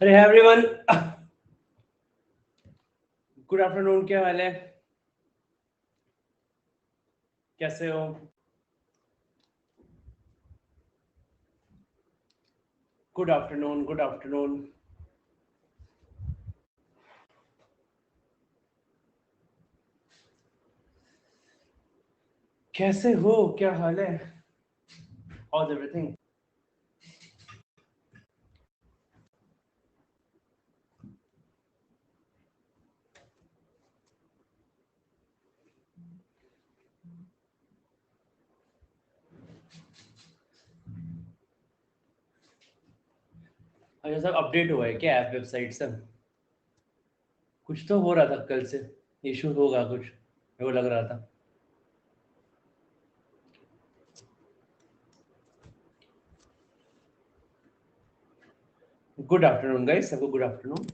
अरे everyone, good afternoon. क्या हाल है? कैसे हो? Good afternoon, good afternoon. कैसे हो? क्या हाल है? How is everything? अच्छा, सब अपडेट हुआ है क्या ऐप वेबसाइट से? कुछ तो हो रहा था कल से, इशू होगा कुछ, मेरे को लग रहा था। गुड आफ्टरनून गाइस, सबको गुड आफ्टरनून।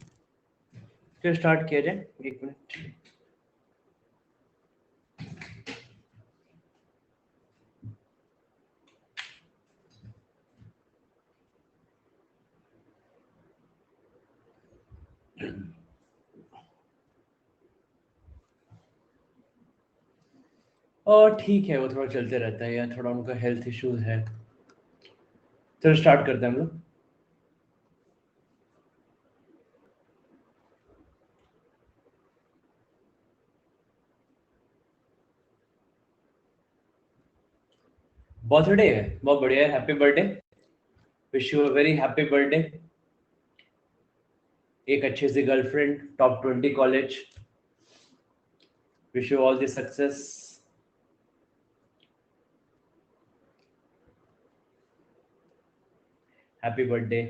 फिर स्टार्ट किया जाए, एक मिनट। और ठीक है, वो थोड़ा चलते रहता है यार, थोड़ा उनका हेल्थ इश्यूज है। चलो स्टार्ट करते हैं हम लोग। बर्थडे है, बहुत बढ़िया है। Happy birthday, wish you a very happy birthday. एक अच्छी सी girlfriend, top 20 college, wish you all the success. Happy birthday.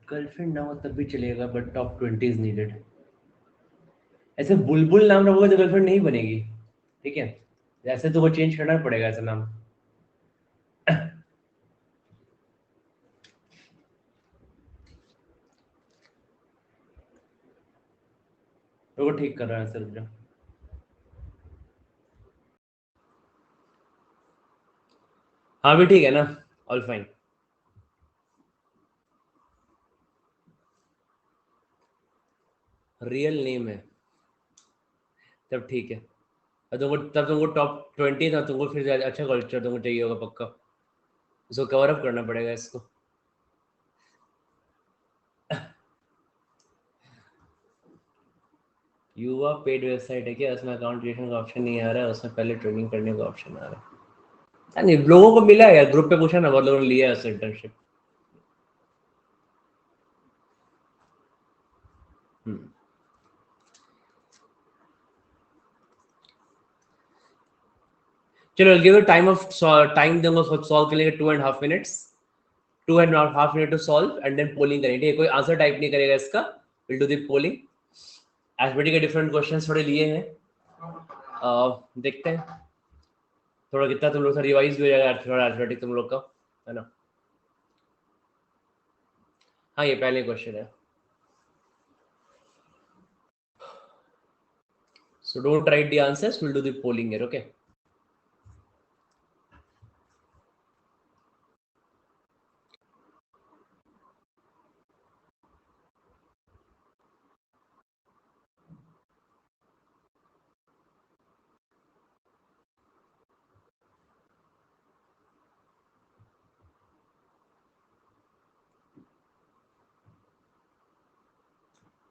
Girlfriend ना हो तब भी चलेगा, बट टॉप 20 इज नीडेड। ऐसे बुलबुल नाम रखोगे तो गर्लफ्रेंड नहीं बनेगी, ठीक है? ऐसे तो वो चेंज करना पड़ेगा ऐसा नाम। तो वो ठीक कर रहा है सर। हाँ भी ठीक है ना, ऑल फाइन। रियल नेम है, तब ठीक है। तब तुमको टॉप 20 था, तुमको फिर अच्छा कल्चर तुमको चाहिए होगा पक्का। इसको कवर अप करना पड़ेगा इसको। युवा पेड वेबसाइट है क्या? उसमें अकाउंट क्रिएशन का ऑप्शन नहीं आ रहा है, उसमें पहले ट्रेनिंग करने का ऑप्शन आ रहा है। नहीं, लोगों को मिला है यार, ग्रुप पे पूछा ना, बहुत लोगों ने लिया है उस इंटर्नशिप। चलो गिव यू टाइम दूंगा सॉल्व के लिए 2.5 minutes. 2.5 minute to solve and then polling करेंगे, ठीक है? कोई आंसर टाइप नहीं करेगा इसका, will do the polling. SBT के डिफरेंट क्वेश्चंस थोड़े लिए हैं, देखते हैं थोड़ा कितना तुम लोग का रिवाइज भी हो जाएगा थोड़ा एथलेटिक तुम लोग का, है ना? हाँ, ये पहले क्वेश्चन है। So don't write the answers, we'll do the polling here, okay?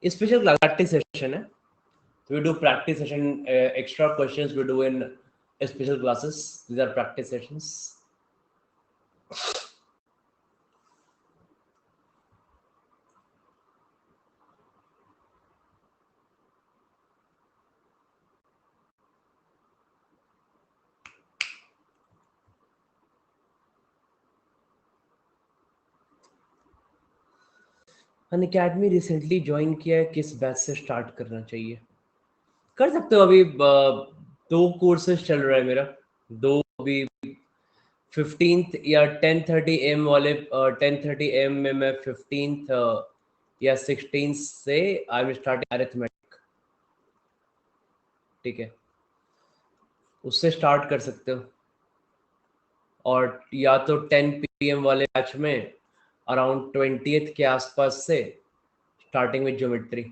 Special class practice session है, we do practice session, extra questions we do in special classes. These are practice sessions. Unacademy recently join किया है, किस batch से start करना चाहिए? कर सकते हो। अभी 2 कोर्सेज चल रहा है मेरा, 2 अभी 15th या 10:30 AM वाले 10:30 AM में मैं 15th या 16th से आई एम स्टार्टिंग अरिथमेटिक। ठीक है, उससे स्टार्ट कर सकते हो। और या तो 10 PM वाले बैच में अराउंड 20th के आसपास से स्टार्टिंग विद ज्योमेट्री,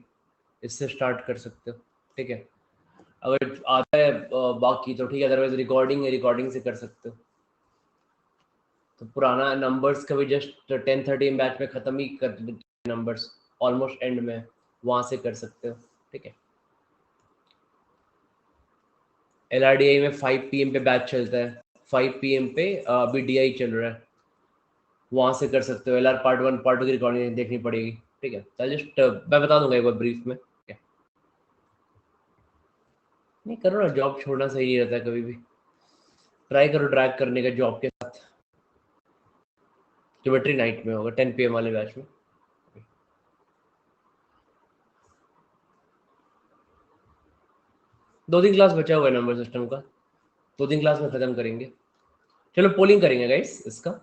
इससे स्टार्ट कर सकते हो। ठीक है, अगर आता है बाकी तो ठीक है, अदरवाइज रिकॉर्डिंग है, रिकॉर्डिंग से कर सकते हो। तो पुराना नंबर्स का भी जस्ट 10:30 बैच में ख़त्म ही कर, नंबर्स ऑलमोस्ट एंड में, वहाँ से कर सकते हो। ठीक है, LRDI में 5 PM पे बैच चलता है, 5 PM पे अभी DI चल रहा है, वहाँ से कर सकते हो। LR पार्ट 1 पार्ट 2 की रिकॉर्डिंग देखनी पड़ेगी। ठीक है, जस्ट मैं बता दूंगा एक बार ब्रीफ में। ठीक है, नहीं करो ना, जॉब छोड़ना सही नहीं रहता है कभी भी। ट्राई करो ड्रैग करने का जॉब के साथ। ज्योमेट्री नाइट में होगा 10 PM वाले बैच में। 2 दिन क्लास बचा हुआ है नंबर सिस्टम का, 2 दिन क्लास में खत्म करेंगे। चलो पोलिंग करेंगे गाइस इसका।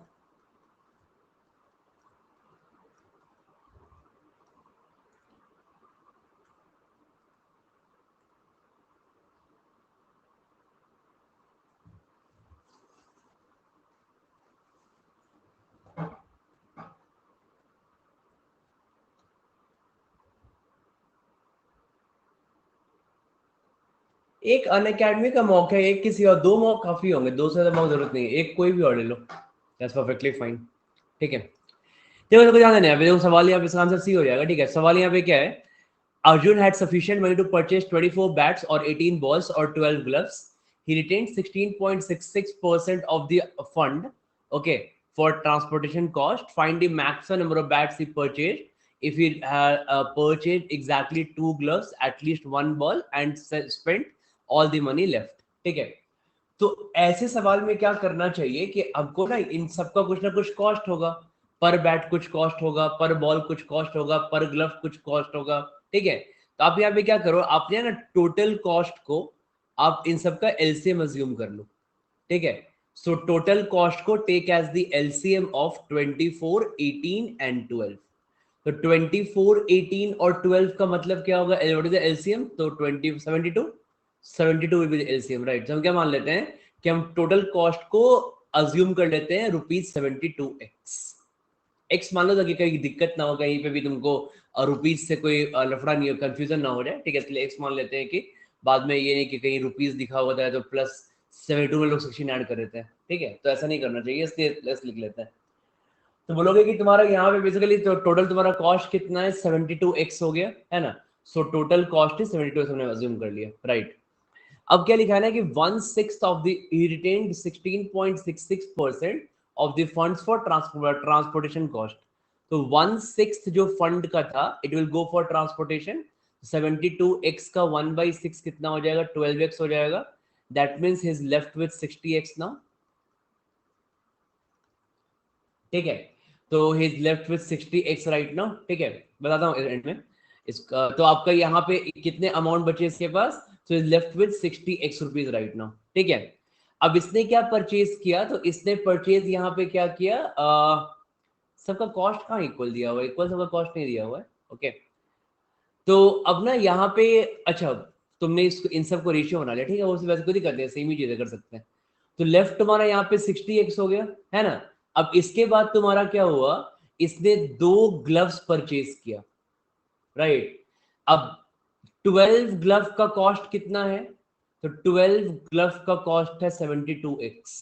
एक अनअकैडमी का मॉक है, एक किसी और, 2 मॉक काफी होंगे, 2 से ज्यादा मॉक जरूरत नहीं है, एक कोई भी और ले लो, दैट्स परफेक्टली फाइन। ठीक है, देखो देखो ध्यान देना है, देखो सवाल यहाँ पे इसका आंसर सी हो जाएगा। ठीक है, सवाल यहाँ पे क्या है, Arjun had sufficient money to purchase 24 bats or 18 balls or 12 gloves. He retained 16.66% of the fund, okay, for transportation cost. Find the maximum number of bats he purchased if he purchased exactly 2 gloves, at least 1 ball, and spent all the money left. ठीक है, तो ऐसे सवाल में क्या करना चाहिए कि आपको ना इन सबका कुछ ना कुछ कॉस्ट होगा। पर बैट कुछ कॉस्ट होगा, पर बॉल कुछ कॉस्ट होगा, पर ग्लव कुछ कॉस्ट होगा। ठीक है, तो आप यहाँ पे क्या करो, आपने ना टोटल कॉस्ट को आप इन सबका एलसीएम अज्यूम कर लो। ठीक है, सो टोटल कॉस्ट को take as the LCM of 24, 18 and 12। तो 24, 18 और 12 का मतलब क्या होगा, व्हाट इज द एलसीएम? तो 20, 72, 72 will be the LCM, right. तो हम क्या मान लेते हैं कि हम टोटल कॉस्ट को अज्यूम कर लेते हैं ₹72x। एक्स मान लो ताकि कहीं दिक्कत ना हो, कहीं पे भी तुमको रुपीज से कोई लफड़ा नहीं हो, कंफ्यूजन ना हो जाए। ठीक है, इसलिए एक्स मान लेते हैं कि बाद में ये नहीं कि कहीं रुपीज दिखा होता है तो प्लस 72 में लोग 16 ऐड कर देते हैं। ठीक है, तो ऐसा नहीं करना चाहिए, इसलिए प्लस लिख लेते हैं। तो बोलोगे कि तुम्हारा यहाँ पे बेसिकली तो टोटल तुम्हारा कॉस्ट कितना है, 72x हो गया है ना। सो टोटल कॉस्ट is 72x, हमने अज्यूम कर लिया, राइट। अब क्या लिखा है ना कि 1/6 of the retained 16.66% of the funds for transportation cost. तो 1/6 जो फंड का था it will go for transportation. 72x का 1/6 कितना हो जाएगा, 12x हो जाएगा। That means he is left with 60x now. ठीक है, तो he is left with 60x right now. ठीक है, बताता हूँ एंड में इसका। तो आपका यहाँ पे कितने अमाउंट बचे इसके पास, तो is left with 60x rupees right now. ठीक है, अब इसने क्या परचेज किया, तो इसने परचेज यहाँ पे क्या किया, सबका कॉस्ट कहाँ इक्वल दिया हुआ है, इक्वल सबका कॉस्ट नहीं दिया हुआ है। ओके, तो अब ना यहाँ पे, अच्छा तुमने इसको इन सबको रेशियो बना लिया। ठीक है, वो वैसे खुद ही करते हैं, सेम ही चीजें कर सकते हैं। तो लेफ्ट तुम्हारा यहाँ पे 60x हो गया है ना। अब इसके बाद तुम्हारा क्या हुआ, इसने 2 ग्लव्स परचेज किया, राइट। अब 12 ग्लव का कॉस्ट कितना है, तो 12 ग्लव का कॉस्ट है 72x,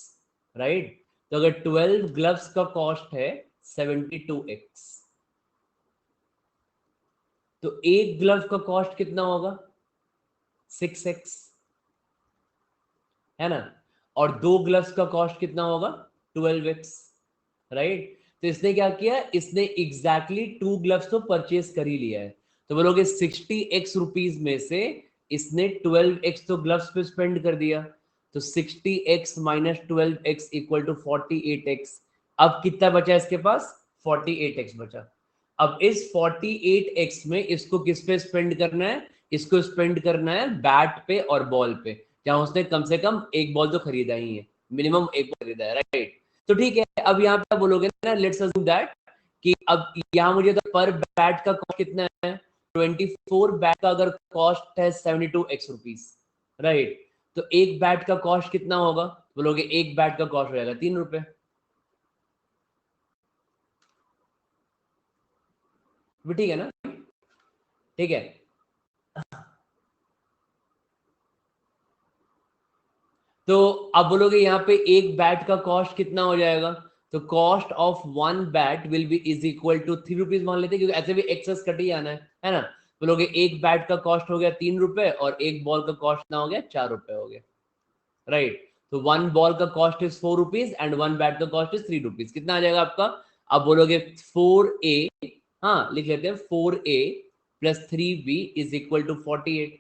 राइट। तो अगर 12 ग्लव्स का कॉस्ट है 72x, तो एक ग्लव का कॉस्ट कितना होगा, 6x, है ना। और 2 ग्लव्स का कॉस्ट कितना होगा, 12x, राइट। तो इसने क्या किया, इसने एग्जैक्टली 2 ग्लव्स तो परचेज कर ही लिया है। तो बोलोगे 60x रुपीज में से इसने 12x तो ग्लव्स पे स्पेंड कर दिया। तो 60x minus 12x equal to 48x। अब कितना बचा इसके पास, 48x बचा। अब इस 48x में इसको किस पे स्पेंड करना है? इसको स्पेंड करना है बैट पे और बॉल पे, जहां उसने कम से कम एक बॉल तो खरीदा ही है, मिनिमम एक बॉल खरीदा है, राइट? तो ठीक है, अब यहाँ पे बोलोगे ना, लेट्स अज्यूम दैट कि अब यहाँ मुझे तो पर बैट का कॉस्ट कितना है, 24 बैट का अगर कॉस्ट है 72x रुपीज, राइट? तो एक बैट का कॉस्ट कितना होगा? बोलोगे एक बैट का कॉस्ट हो जाएगा 3 रुपए, ठीक है ना? ठीक है, तो अब बोलोगे यहाँ पे एक बैट का कॉस्ट कितना हो जाएगा? तो cost of one bat will be is equal to 3 rupees मान लेते हैं, क्योंकि ऐसे भी एक्सेस कट ही आना है ना? बोलोगे एक बैट का कॉस्ट हो गया 3 रुपए और एक बॉल का कॉस्ट ना हो गया 4 रुपए हो गया, राइट? तो वन बॉल का cost is 4 rupees and one bat का कॉस्ट इज 3 रुपीज। कितना आ जाएगा आपका? अब बोलोगे 4a, हाँ लिख लेते हैं, 4a plus 3b is equal to 48।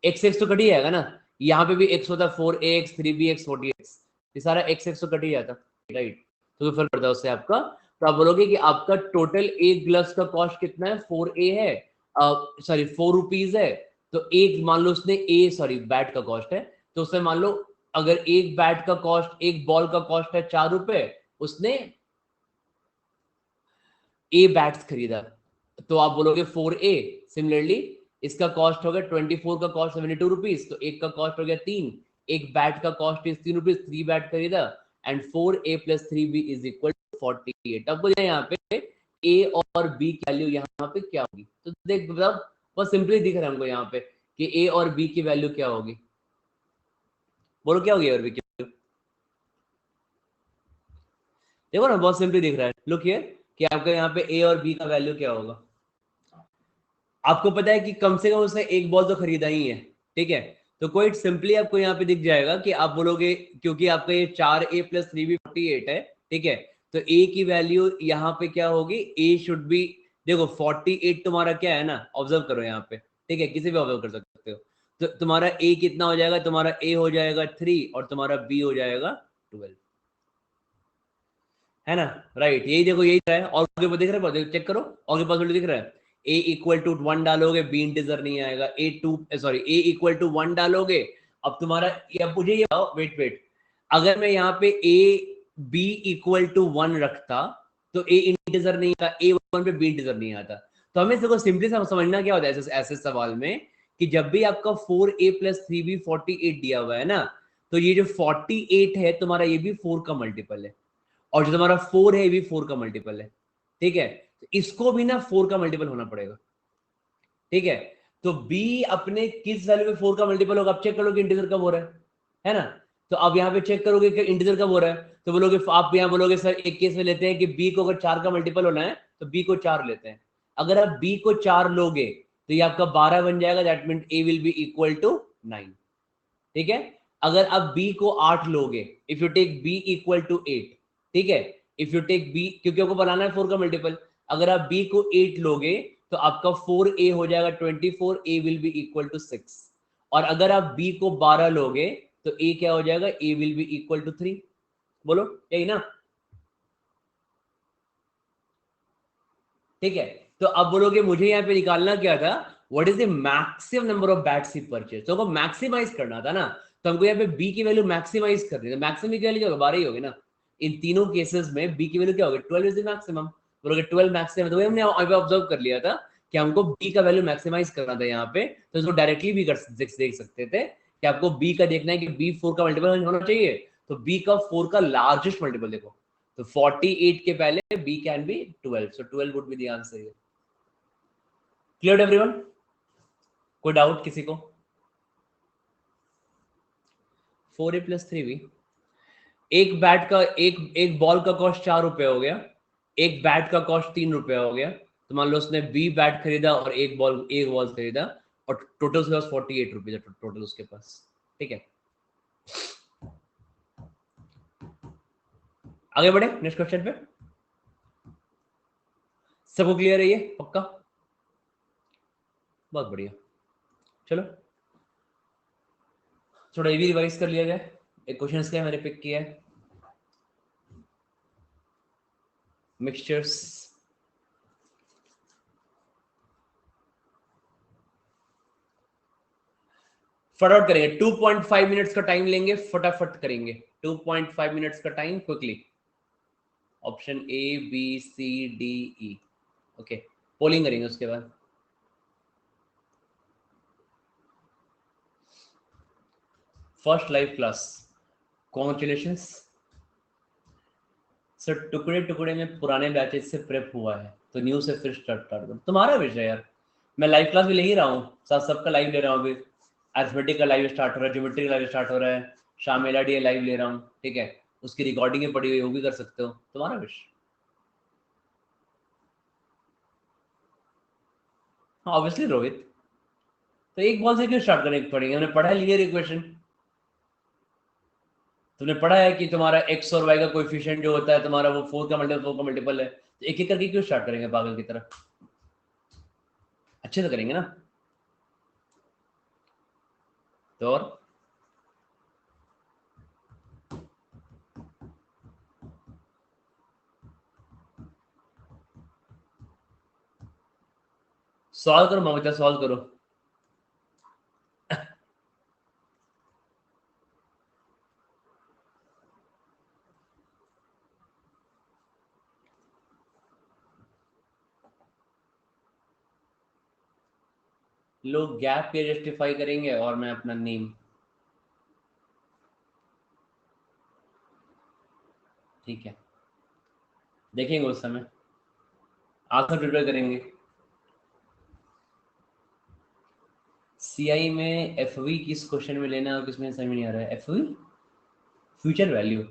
X x तो कट ही जाएगा ना, यहाँ पे भी एक्स होता है 4ax 3bx 40x, ये सारा एक्स एक्स तो कट ही जाता, राइट? तो फर्क पड़ता है उससे आपका। तो आप बोलोगे कि आपका टोटल एक ग्लव्स का कॉस्ट कितना है? 4a है, सॉरी 4 रुपीज है। तो एक मान लो उसने ए, सॉरी बैट का कॉस्ट है, तो उसने मान लो अगर एक बैट का कॉस्ट, एक बॉल का कॉस्ट है 4 रुपए, उसने ए बैट्स खरीदा, तो आप बोलोगे 4a। सिमिलरली इसका कॉस्ट हो गया 24 का कॉस्ट 72 रुपीज, तो एक का कॉस्ट हो गया 3, एक बैट का कॉस्ट इज 3 रुपीज, 3 बैट खरीदा and 4a plus 3b is equal to 48। अब बोलिए यहाँ पे a और b की वैल्यू यहाँ पे क्या होगी? तो देख मतलब बहुत सिंपली दिख रहा है हमको यहाँ पे कि a और b की वैल्यू क्या होगी। बोलो क्या होगी और b की वैल्यू? देखो ना बहुत सिंपली दिख रहा है, लुक हियर कि आपका यहाँ पे a और b का वैल्यू क्या होगा। आपको पता है कि कम से कम उसने एक बॉल तो खरीदा ही है, ठीक है? तो कोई सिंपली आपको यहाँ पे दिख जाएगा कि आप बोलोगे, क्योंकि आपका ये 4a प्लस 3b 48 है, ठीक है? तो a की वैल्यू यहाँ पे क्या होगी? a शुड बी, देखो 48 तुम्हारा क्या है ना, ऑब्जर्व करो यहाँ पे, ठीक है? किसी भी ऑब्जर्व कर सकते हो। तो तुम्हारा a कितना हो जाएगा? तुम्हारा a हो जाएगा 3 और तुम्हारा b हो जाएगा 12, है ना? राइट, यही देखो यही है। और आगे दिख रहा है, चेक करो आगे पॉसिबिलिटी दिख रहा है। a इक्वल टू 1 डालोगे, b इंटीजर नहीं आएगा। a इक्वल टू 1 डालोगे, अब तुम्हारा, अब मुझे ये वेट वेट, अगर मैं यहाँ पे a b इक्वल टू 1 रखता तो a इंटीजर नहीं आता, a 1 पे b इंटीजर नहीं आता। तो हमें देखो सिंपली समझना क्या होता है ऐसे सवाल में, कि जब भी आपका 4a प्लस 3b 48 दिया हुआ है ना, तो ये जो 48 है तुम्हारा, ये भी 4 का मल्टीपल है, और जो तुम्हारा 4 है ये भी 4 का मल्टीपल है, ठीक है? तो इसको भी ना 4 का मल्टीपल होना पड़ेगा, ठीक है? तो b अपने किस वैल्यू पे 4 का मल्टीपल होगा? आप चेक करोगे इंटीजर कब हो रहा है ना? तो अब यहाँ पे चेक करोगे कि इंटीजर कब हो रहा है, तो बोलोगे, आप यहाँ बोलोगे सर एक केस में लेते हैं कि b को अगर 4 का मल्टीपल होना है तो b को 4 लेते हैं। अगर आप b को 4 लोगे तो ये आपका 12 बन जाएगा, that mean a will be equal to 9, ठीक है? अगर आप b को 8 लोगे, if you take b equal to 8, ठीक है? इफ यू टेक b, क्योंकि आपको बनाना है 4 का मल्टीपल, अगर आप b को 8 लोगे तो आपका 4a हो जाएगा 24, a will be equal to 6। और अगर आप b को 12 लोगे तो a क्या हो जाएगा? a will be equal to 3। बोलो यही ना? ठीक है, तो अब बोलोगे मुझे यहाँ पे निकालना क्या था, what is the maximum number of bats he purchase, तो हमको मैक्सिमाइज करना था ना, तो हमको यहाँ पे बी की वैल्यू मैक्सिमाइज करनी है। तो मैक्सिमम की वैल्यू क्या होगा? 12 ही होगी ना। इन तीनों केसेस में बी की वैल्यू क्या होगी? 12 इज द मैक्सिमम। बोलोगे 12 मैक्सिमम, तो हमने ऑब्जर्व कर लिया था कि हमको बी का वैल्यू मैक्सिमाइज करना था यहाँ पे, तो इसको डायरेक्टली भी देख सकते थे कि आपको बी का देखना है कि बी 4 का मल्टीपल होना चाहिए, तो बी का 4 का लार्जेस्ट मल्टीपल देखो, तो 48 के पहले b can be 12, so 12 would be the answer here. Clear everyone? कोई डाउट किसी को? 4a प्लस 3b, एक बैट का, एक बॉल का कॉस्ट 4 रुपए हो गया, एक बैट का कॉस्ट 3 रुपए हो गया, तो मान लो उसने b बैट खरीदा और एक बॉल खरीदा, और टोटल उसके पास 48 रुपीज है टोटल उसके पास, ठीक है? आगे बढ़े नेक्स्ट क्वेश्चन पे। सबको क्लियर है ये? पक्का? बहुत बढ़िया, चलो थोड़ा ये भी रिवाइज कर लिया जाए। एक क्वेश्चन क्या मैंने पिक किया है, मिक्सचर्स, फटाफट करेंगे, 2.5 मिनट्स का टाइम लेंगे, फटाफट करेंगे 2.5 मिनट्स का time quickly. Option A B C D E, okay polling करेंगे उसके बाद। First live class, congratulations sir. टुकड़े टुकड़े में पुराने बैचेस से प्रेप हुआ है तो न्यू से फिर स्टार्ट कर दो, तुम्हारा विषय यार। मैं लाइव क्लास भी ले ही रहा हूँ, साथ सबका लाइव ले रहा हूँ अभी। अरिथमेटिक का लाइव स्टार्ट हो रहा है, ज्योमेट्री का लाइव स्टार्ट हो रहा है, शामिल डी लाइव ले रहा हूँ, ठीक है। उसकी रिकॉर्डिंग पड़ी हुई, वो भी कर सकते हो, तुम्हारा विषय। हाँ ऑब्वियसली रोहित, तो एक बॉल से क्यों स्टार्ट करने पड़ेंगे? हमने पढ़ा है लीनियर इक्वेशन, तुमने पढ़ा है कि तुम्हारा एक्स और वाई का कोएफिशिएंट जो होता है तुम्हारा वो 4 का मल्टीपल है, तो एक एक करके क्यों स्टार्ट करेंगे पागल की तरह? अच्छे से करेंगे ना। तो और सॉल्व करो ममता, सॉल्व करो। लोग गैप पे जस्टिफाई करेंगे और मैं अपना नेम, ठीक है देखेंगे उस समय, आंसर प्रिपेयर करेंगे। सीआई में एफवी किस क्वेश्चन में लेना है और किसमें समझ नहीं आ रहा है? एफवी फ्यूचर वैल्यू,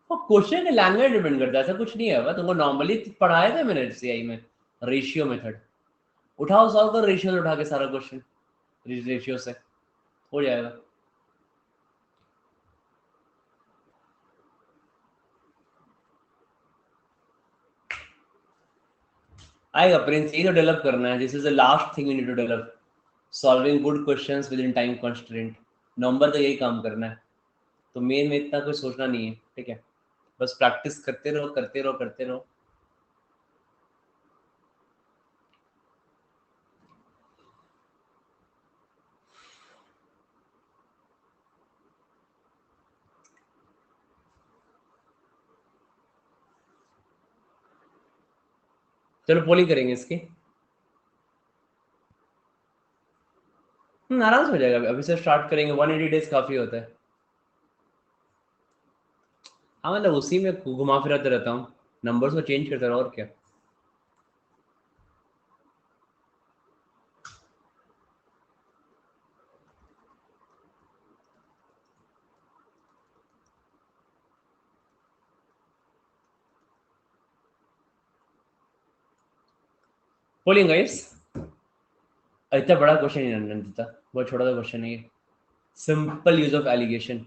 और क्वेश्चन के लैंग्वेज डिपेंड करता है, ऐसा कुछ नहीं है। तुमको नॉर्मली पढ़ाया था मैंने सीआई में, रेशियो मेथड। उठाओ सॉल्व कर रेशियो उठा के सारा क्वेश्चन, रेशियो से हो जाएगा। आएगा प्रिंस, ये तो डेवलप करना है, this is the last thing we need to develop, solving good questions within time constraint. Number तो यही काम करना है, तो मेन में इतना कुछ सोचना नहीं है, ठीक है। बस प्रैक्टिस करते रहो करते रहो करते रहो। चलो पोलिंग करेंगे इसकी। आराम से हो जाएगा, अभी से स्टार्ट करेंगे, 180 डेज काफी होता है। हाँ मतलब उसी में घुमा फिराते रहता हूँ, नंबर्स को चेंज करता रहो और क्या। पोलिंग गाइस, इतना बड़ा क्वेश्चन नहीं नंदिता, बहुत छोटा सा क्वेश्चन है ये, सिंपल यूज ऑफ एलिगेशन।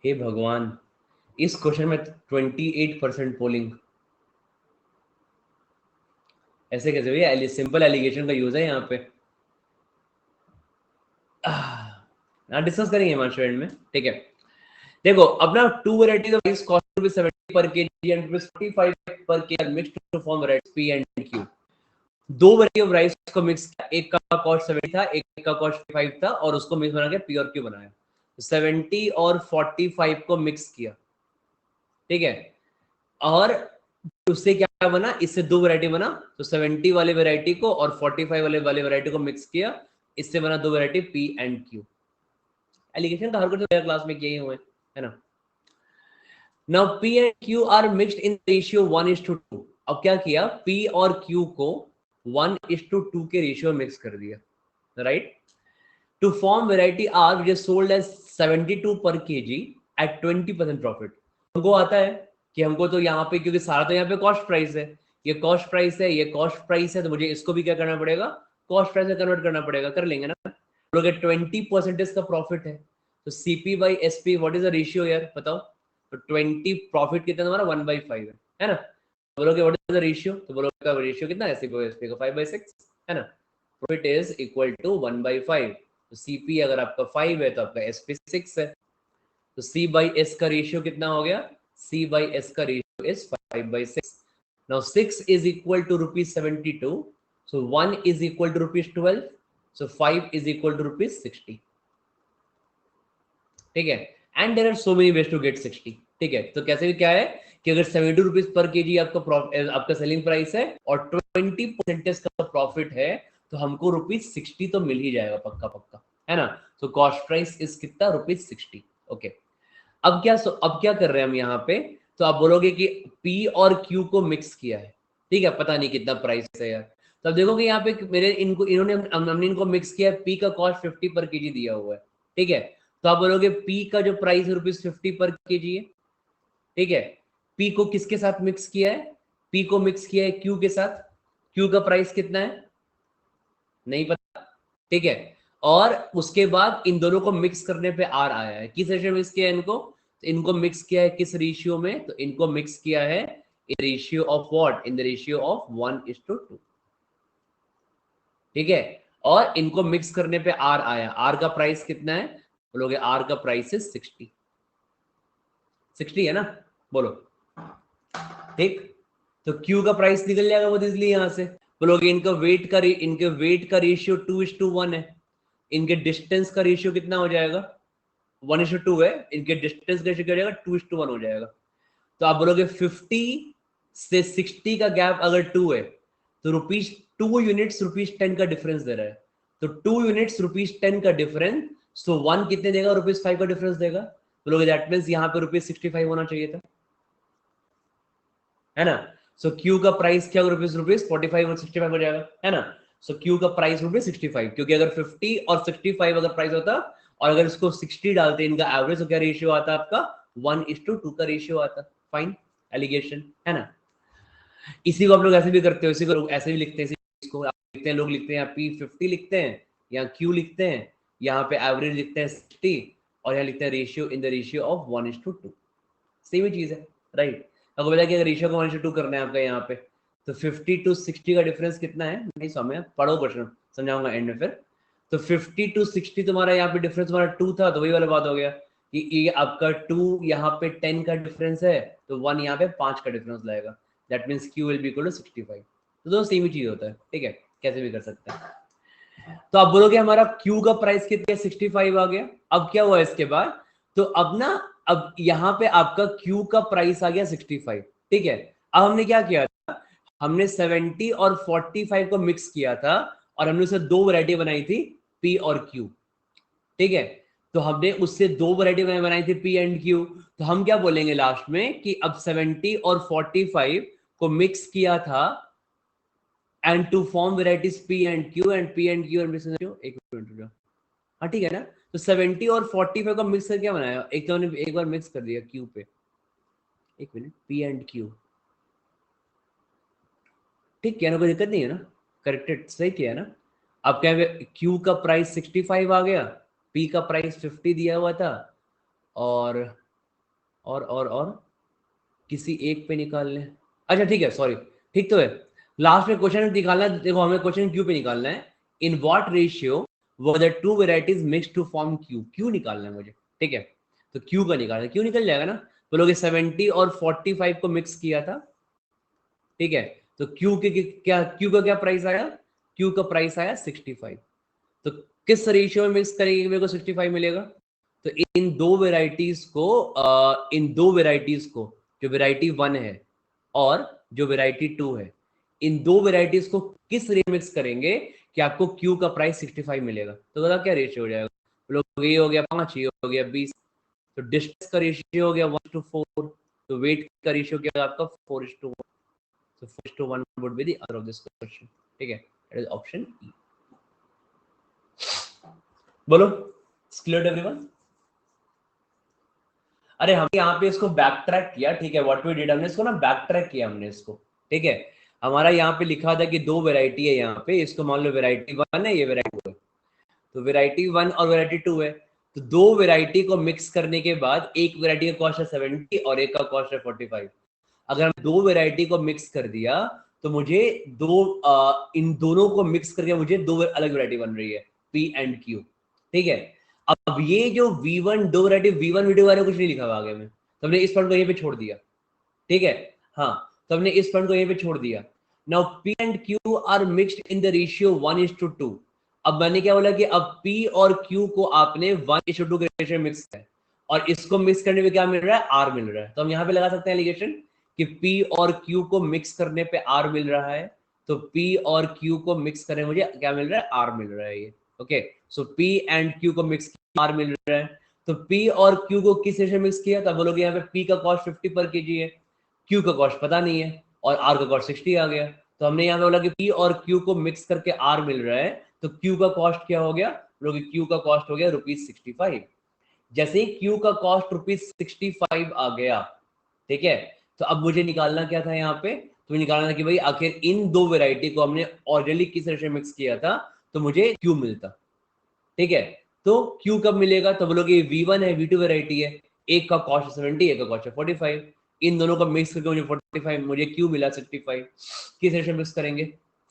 हे भगवान, इस क्वेश्चन में 28% पोलिंग, ऐसे कैसे भैया? सिंपल एलिगेशन का यूज है यहाँ पे। डिस्कस करेंगे हिमांशु एंड में, ठीक है। देखो अपना two varieties of rice cost rupees 70 per KG and rupees 45 per KG are mixed to form variety P and Q. दो वैरायटी ऑफ राइस को मिक्स किया, एक का कॉस्ट 70 था, एक का कॉस्ट 5 था, और उसको मिक्स बना के पी और क्यू बनाया। 70 और 45 को मिक्स किया, ठीक है। और उससे क्या बना, इससे दो वैरायटी बना, तो 70 वाले वैरायटी को और 45 वाले वैरायटी को मिक्स किया, इससे बना दो variety P and Q. Alligation का हर कुछ क्लास में किए हुए है ना। Now P and Q are mixed in ratio 1:2। अब क्या किया, P और Q को 1:2 के रेशियो में मिक्स कर दिया, right. To form variety R which is sold as 72 per kg at 20% profit. हमको आता है कि हमको तो यहाँ पे, क्योंकि सारा तो यहाँ पे कॉस्ट प्राइस है, ये कॉस्ट प्राइस है, ये कॉस्ट प्राइस है, तो मुझे इसको भी क्या करना पड़ेगा, कॉस्ट प्राइस में कन्वर्ट करना पड़ेगा, कर लेंगे ना। लोग 20% का प्रॉफिट है, तो CP by SP what is the ratio यार बताओ। तो 20 प्रॉफिट कितना तुम्हारा 1/5 है ना। बोलोगे व्हाट इज द रेशियो, तो बोलोगे का रेशियो कितना है, CP by SP का 5/6 है ना। प्रॉफिट इज इक्वल टू 1/5, तो CP अगर आपका 5 है तो आपका SP 6 है, तो C by S का रेशियो कितना हो गया, C by S का ratio is 5/6। Now 6 is equal to rupees 72. So 1 is equal to rupees 12. So 5 is equal to rupees 60. ठीक है. And there are so many ways to get 60. ठीक है. तो कैसे भी क्या है कि अगर 70 रुपीज पर केजी आपका सेलिंग प्राइस है और 20% का प्रॉफिट है तो हमको रुपीज 60 तो मिल ही जाएगा पक्का पक्का, है ना. तो कॉस्ट प्राइस इज कितना, रुपीज 60. ओके. अब क्या कर रहे हैं हम यहाँ पे. तो आप बोलोगे कि P और Q को मिक्स किया है, ठीक है, पता नहीं कितना प्राइस है यार. तो अब देखोगे यहाँ पे मेरे हमने इनको मिक्स किया है. P का कॉस्ट 50 पर केजी दिया हुआ है, ठीक है. तो आप बोलोगे P का जो प्राइस है रुपीज 50 पर केजी है, ठीक है. P को किसके साथ मिक्स किया है, P को मिक्स किया है Q के साथ. Q का प्राइस कितना है नहीं पता, ठीक है. और उसके बाद इन दोनों को मिक्स करने पे R आया है. किस रेशियो में मिक्स किया है इनको मिक्स किया है किस रेशियो में, तो इनको मिक्स किया है in ratio of what, in the ratio of 1:2, ठीक है. और इनको मिक्स करने पे R आया. R का प्राइस कितना है बोलोगे, R का प्राइस है 60 है ना, बोलो, ठीक. तो Q का प्राइस निकल जाएगा बहुत इजीली यहां से. बोलोगे इनके वेट का रेशियो 2:1 है. इनके डिस्टेंस का रेशियो कितना हो जाएगा, 1:2 है. इनके डिस्टेंस का रेशियो क्या हो जाएगा, 2:1 हो जाएगा. तो आप बोलोगे 50 से 60 का गैप अगर 2 है तो रुपीज 2 यूनिट्स रुपीज 10 का डिफरेंस दे रहा है. तो 2 यूनिट्स रुपीज 10 का डिफरेंस, सो 1 कितने देगा, रुपीज 5 का डिफरेंस देगा. बोलोगे दैट मींस यहाँ पे रुपीज 65 होना चाहिए था, है ना. सो Q का प्राइस क्या होगा, रुपीज 45 और 65 हो जाएगा, है ना. सो Q का प्राइस रुपीज 65, क्योंकि अगर 50 और 65 अगर प्राइस होता और अगर इसको 60 डालते इनका एवरेज, तो क्या रेशियो आता आपका, 1:2 का रेशियो आता. फाइन एलिगेशन, है ना. इसी को आप लोग ऐसे भी करते हो, इसी को लोग ऐसे भी लिखते हैं. इसको आप लिखते हैं, लोग लिखते हैं यहाँ P50 लिखते हैं, यहाँ Q लिखते हैं, यहाँ पे एवरेज लिखते हैं 60 और यहाँ लिखते हैं ratio in the ratio of 1:2. Same ही चीज है, राइट. अगर बोला कि अगर रेशियो को 1:2 करना है आपका यहाँ पे, तो 50 to 60 का डिफरेंस कितना है, नहीं समझ, पढ़ो क्वेश्चन, समझाऊंगा एंड में फिर. तो 50 to 60 तुम्हारा यहाँ पे डिफरेंस तुम्हारा 2 था, तो वही वाला बात हो गया कि ये आपका 2 यहाँ पे 10 का डिफरेंस है, तो 1 यहाँ पे 5 का डिफरेंस लाएगा. That means Q will be equal to 65. तो दोनों सेम ही चीज होता है, ठीक है, कैसे भी कर सकते हैं. तो आप बोलोगे हमारा Q का प्राइस कितना, 65 आ गया. अब क्या हुआ इसके बाद, तो अब यहाँ पे आपका Q का प्राइस आ गया 65, ठीक है. अब हमने क्या किया था, हमने 70 और 45 को मिक्स किया था और हमने उससे दो वैरायटी बनाई थी, P और Q, ठीक है. तो हमने उससे दो वैरायटी बनाई थी P एंड Q. तो हम क्या बोलेंगे लास्ट में कि अब 70 और 45 को मिक्स किया था and to form varieties P and Q and P and Q and एक मिनट, हाँ ठीक है ना. तो 70 और 45 का मिक्स करके क्या बनाया, एक तो हमने एक बार मिक्स कर दिया Q पे, एक मिनट, P एंड Q, ठीक किया ना, कोई दिक्कत नहीं है ना, करेक्टेड, सही किया ना. अब क्या Q का प्राइस 65 आ गया, P का प्राइस 50 दिया हुआ था, और किसी एक पे निकाल लें. अच्छा ठीक है, सॉरी, ठीक तो है. लास्ट में क्वेश्चन निकालना है, देखो हमें क्वेश्चन Q पे निकालना है. In what ratio were the two varieties mix to form Q निकालना है मुझे, ठीक है. तो Q का निकालना है, Q निकल जाएगा ना. बोलोगे 70 और 45 को मिक्स किया था, ठीक है. तो Q का क्या प्राइस आया, Q का प्राइस आया 65. तो किस रेशियो में मिक्स करेंगे मेरे को 65 मिलेगा. तो इन दो वेराइटीज को जो वेराइटी 1 है और जो वेराइटी 2 है, इन दो वेराइटीज को किस रेट मिक्स करेंगे कि आपको Q का प्राइस 65 मिलेगा. तो बताओ क्या रेशियो हो जाएगा. लोग ये हो गया 5, ये हो गया 20. तो डिस्टेंस का रेशियो हो गया 1:4. तो वेट का रेशियो क्या होगा आपका 4:1. So 4:1 would be the answer of this question. ठीक है, that is option E. बोलो, clear to everyone? अरे हम यहाँ पे इसको बैक ट्रैक किया, ठीक है. व्हाट वी डिड, हमने इसको ना बैक ट्रैक किया हमने इसको, ठीक है. हमारा यहाँ पे लिखा था कि दो वेराइटी है यहाँ पे, इसको मान लो वेराइटी 1 है, ये वेराइटी 2 है. तो वेराइटी 1 और वेराइटी 2 है, तो दो वेराइटी को मिक्स करने के बाद एक वेराइटी का कॉस्ट है 70 और एक का कॉस्ट है 45. अगर हम दो वेराइटी को मिक्स कर दिया तो मुझे इन दोनों को मिक्स करके मुझे दो अलग वैरायटी बन रही है, P एंड Q, ठीक है. अब ये जो V1 दो वैरायटी V1 वीडियो वाले कुछ नहीं लिखा हुआ आगे में, तो हमने इस पार्ट को यहीं पे छोड़ दिया, ठीक है. हाँ, तो हमने इस पॉइंट को यहीं पे छोड़ दिया। Now P and Q are mixed in the ratio 1:2। अब मैंने क्या बोला कि अब P और Q को आपने 1:2 के रेशियो मिक्स किया और इसको मिक्स करने पे क्या मिल रहा है, R मिल रहा है। तो हम यहाँ पे लगा सकते हैं एलिगेशन कि P और Q को मिक्स करने पे R मिल रहा है, तो P और Q को मिक्स करने मुझे क्या मिल रहा है, R मिल रहा है ये। Okay, so P and Q को मिक्स R मिल रहा है। तो P और Q को किस रेशियो मिक्स किया, तो बोलोगे यहाँ पे P का कॉस्ट 50 पर केजी है, Q का कॉस्ट पता नहीं है और R का कॉस्ट 60 आ गया। तो हमने यहाँ पे बोला कि P और Q को मिक्स करके R मिल रहा है, तो Q का कॉस्ट क्या हो गया, बोलोगे Q का कॉस्ट हो गया ₹65। जैसे ही Q का कॉस्ट ₹65 आ गया, ठीक है, तो अब मुझे निकालना क्या था यहाँ पे, तो निकालना था कि भाई आखिर इन दो वेराइटी को हमने ऑलरेडी किस रेशियो मिक्स किया था, तो मुझे Q मिलता। ठीक है, तो Q कब मिलेगा, तो बोलोगे V1 है, V2 वेराइटी है, एक का कॉस्ट 70, एक का कॉस्ट 45, इन दोनों का मिक्स करके मुझे 45, मुझे Q मिला 65। किस रेशियो मिक्स करेंगे,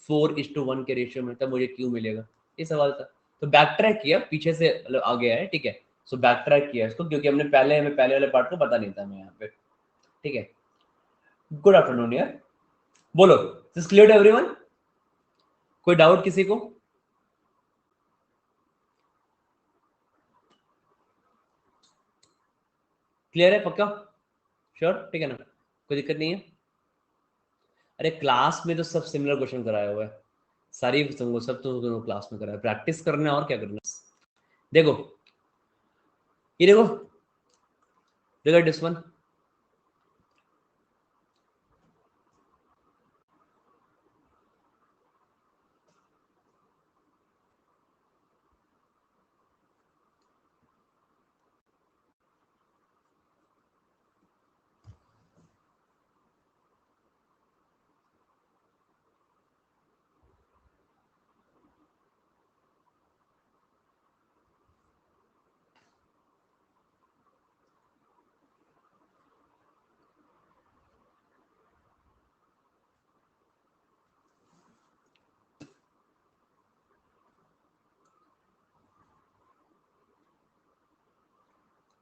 4:1 के रेशियो में, तब मुझे Q मिलेगा। ये सवाल था, तो बैक ट्रैक किया, पीछे से मतलब आ गया है, ठीक है। सो बैक ट्रैक किया इसको, क्योंकि हमें पहले वाले पार्ट को पता नहीं था हमें यहाँ पे। ठीक है, गुड आफ्टरनून यार, बोलो, दिस क्लियर टू एवरीवन, कोई डाउट किसी को? क्लियर है पक्का, श्योर, ठीक है ना, कोई दिक्कत नहीं है। अरे क्लास में तो सब सिमिलर क्वेश्चन कराया हुआ है, सारी तुमको सब तुमको क्लास में कराया, प्रैक्टिस करना है और क्या करना है। देखो ये देखो, देखो दिस वन,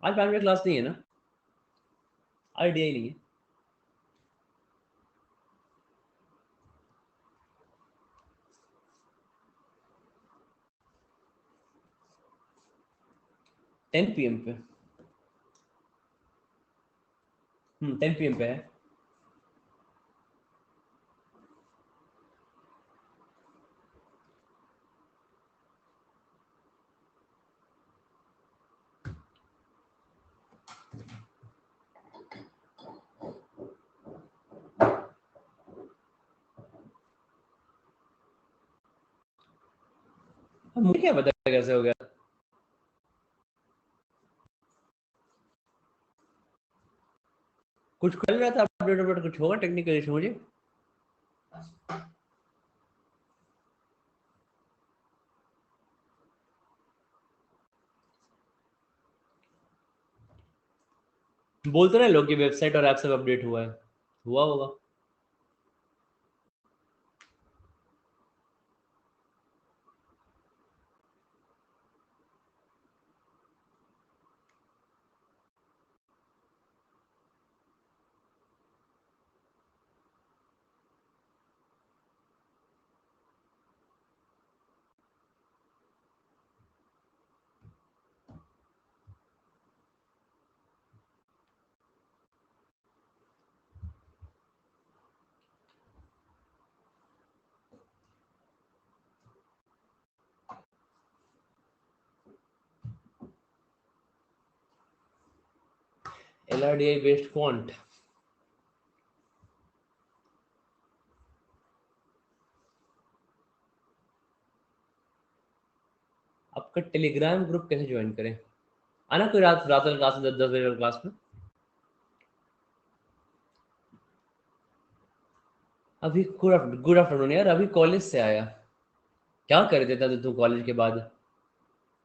आज 5 बजे क्लास नहीं है ना, आज डे ही नहीं है। टेन पी एम पे, 10 PM पे है। अब मुझे क्या पता कैसे हो गया, कुछ कर रहा था अपडेट अपडेट, कुछ होगा टेक्निकल इशू मुझे। बोलते रहे लोग कि वेबसाइट और ऐप सब अपडेट हुआ है, हुआ होगा। LRDI बेस्ड क्वांट, आपका टेलीग्राम ग्रुप कैसे ज्वाइन करें, आना कोई रात रात वाली क्लास में, 10 10 बजे वाली क्लास में। अभी गुड आफ्टरनून यार, अभी कॉलेज से आया। क्या कर देता था तू कॉलेज के बाद,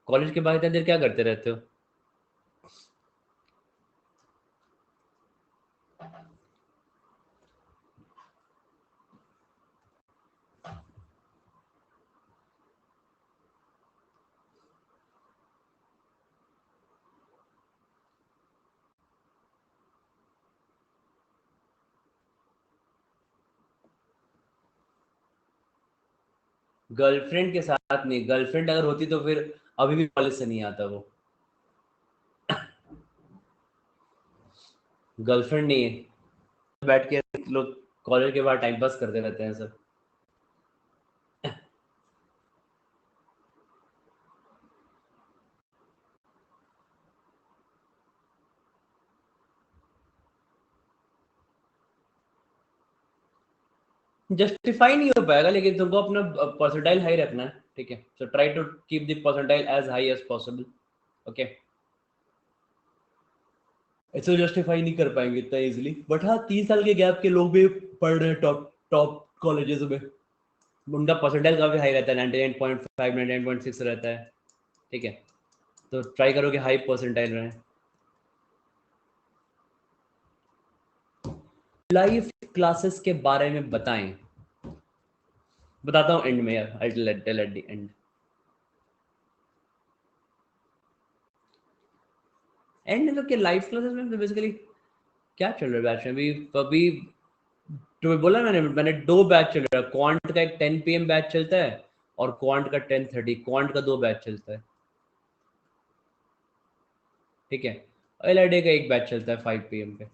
कॉलेज के बाद इतना देर क्या करते रहते हो? गर्लफ्रेंड के साथ नहीं, गर्लफ्रेंड अगर होती तो फिर अभी भी कॉलेज से नहीं आता वो। गर्लफ्रेंड नहीं है, बैठ के लोग कॉलेज के बाद टाइम पास करते रहते हैं सब। जस्टिफाई नहीं हो पाएगा, लेकिन तुमको अपना परसेंटाइल हाई रखना है, ठीक है। So try to keep the percentile as high as possible, okay. ऐसे जस्टिफाई नहीं कर पाएंगे इतना इजीली, बट हाँ 3 साल के गैप के लोग भी पढ़ रहे हैं टॉप टॉप कॉलेजेस में, उनका परसेंटाइल काफी हाई रहता है, 99.5 99.6 रहता है, ठीक है। तो ट्राई करो कि हाई परसेंटाइल रहे। लाइव क्लासेस के बारे में बताएं। बताता हूँ एंड में यार, I will tell at the end. End मतलब कि लाइव क्लासेस में बेसिकली क्या चल रहा है बैच में अभी अभी। तो बोला मैंने 2 बैच चल रहा है, क्वांट का एक 10 PM बैच चलता है और क्वांट का 10:30, क्वांट का 2 बैच चलता है, ठीक है। LRDA का एक बैच चलता है 5 PM पे।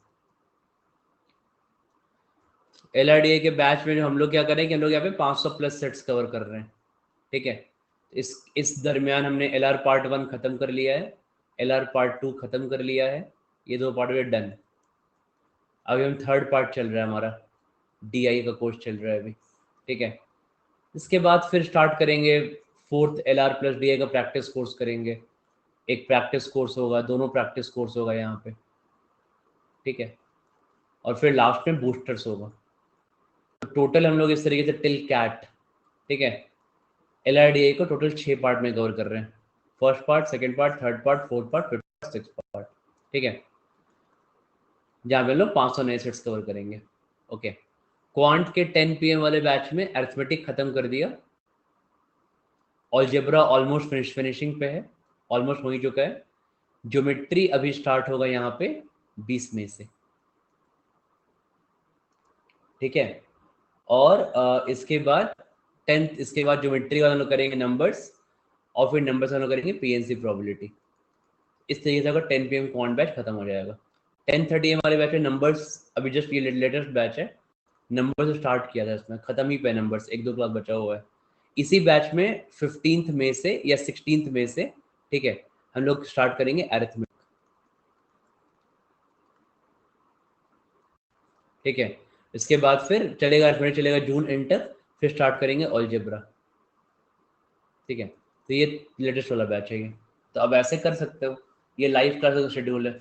LRDA के बैच में हम लोग क्या करें कि हम लोग यहाँ पे 500 प्लस सेट्स कवर कर रहे हैं, ठीक है। इस दरमियान हमने LR पार्ट 1 खत्म कर लिया है, LR पार्ट 2 खत्म कर लिया है, ये 2 पार्ट में डन। अभी हम थर्ड पार्ट चल रहा है हमारा, DI का कोर्स चल रहा है अभी, ठीक है। इसके बाद फिर स्टार्ट करेंगे फोर्थ LR प्लस DI का प्रैक्टिस कोर्स करेंगे। एक प्रैक्टिस कोर्स होगा, दोनों प्रैक्टिस कोर्स होगा यहाँ पे, ठीक है। और फिर लास्ट में बूस्टर्स होगा। तो टोटल हम लोग इस तरीके से टिल कैट, ठीक है, LRDA को टोटल 6 पार्ट में कवर कर रहे हैं। First part, second part, third part, fourth part, fifth part, six part, ठीक है। जहाँ पे हम लोग 500 नए सेट्स कवर करेंगे, ओके। क्वांट के 10 PM वाले बैच में अरिथमेटिक खत्म कर दिया, अलजेब्रा ऑलमोस्ट फिनिशिंग पे है, ऑलमोस्ट हो ही चुका है। ज्योमेट्री अभी स्टार्ट होगा यहाँ पे 20 मई से, ठीक है। और इसके बाद 10th, इसके बाद ज्योमेट्री का हम लोग करेंगे नंबर्स, और फिर नंबर्स हम लोग करेंगे PNC प्रोबेबिलिटी। इस तरीके से अगर 10 PM क्वांट बैच खत्म हो जाएगा। 10:30 AM वाले बैच में नंबर्स, अभी जस्ट ये लेटेस्ट बैच है, नंबर से स्टार्ट किया था, इसमें खत्म ही पे नंबर्स, 1-2 क्लास बचा हुआ है। इसी बैच में 15th मई से या 16th मई से, ठीक है, हम लोग स्टार्ट करेंगे अरिथमेटिक, ठीक है। इसके बाद फिर चलेगा अरिथमेटिक, चलेगा जून एंड तक, फिर स्टार्ट करेंगे अलजेब्रा, ठीक है। तो ये लेटेस्ट वाला बैच है ये। तो अब ऐसे कर सकते हो, ये लाइव क्लास का शेड्यूल है।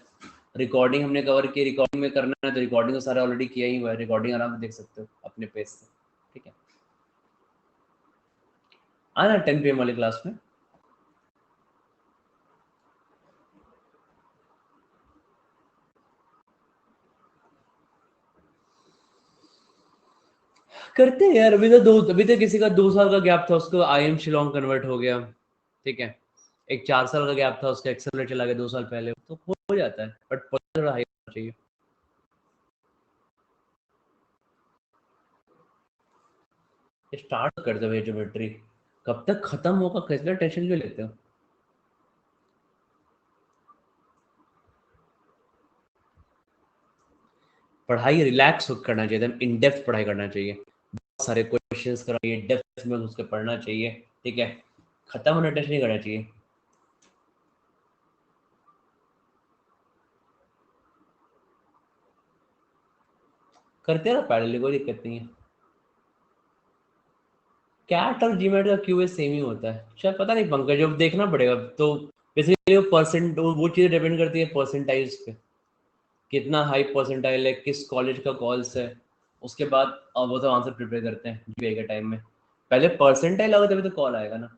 रिकॉर्डिंग हमने कवर की, रिकॉर्डिंग में करना है तो रिकॉर्डिंग तो सारा ऑलरेडी किया ही हुआ है, रिकॉर्डिंग आराम से देख सकते हो अपने पेज से, ठीक है। आना 10 PM वाली क्लास में। करते हैं यार, अभी तो किसी का 2 साल का गैप था, उसको IIM शिलोंग कन्वर्ट हो गया, ठीक है। एक 4 साल का गैप था, उसका एक्सेलरेट चला गया 2 साल पहले, तो हो जाता है, बट थोड़ा हाई होना चाहिए। स्टार्ट कर दो ये ज्योमेट्री, कब तक खत्म होगा, कैसे टेंशन क्यों लेते हो। पढ़ाई रिलैक्स होकर करना चाहिए, एकदम इन डेप्थ पढ़ाई करना चाहिए, बहुत सारे क्वेश्चंस करना चाहिए, डेप्थ में उसके पढ़ना चाहिए, ठीक है। खत्म होने टेंशन नहीं करना चाहिए। करते रहो पैरेलल, कोई दिक्कत नहीं है। कैट और जीमेट का क्यूए सेम ही होता है शायद, पता नहीं पंकज, अब देखना पड़ेगा। तो बेसिकली वो परसेंट, वो चीज़ डिपेंड करती है परसेंटाइज पे, कितना हाई परसेंटाइल है, किस कॉलेज का कॉल्स है, उसके बाद वो सब आंसर प्रिपेयर करते हैं जीपीए के टाइम में। पहले परसेंटाइल होगा तभी तो कॉल आएगा ना।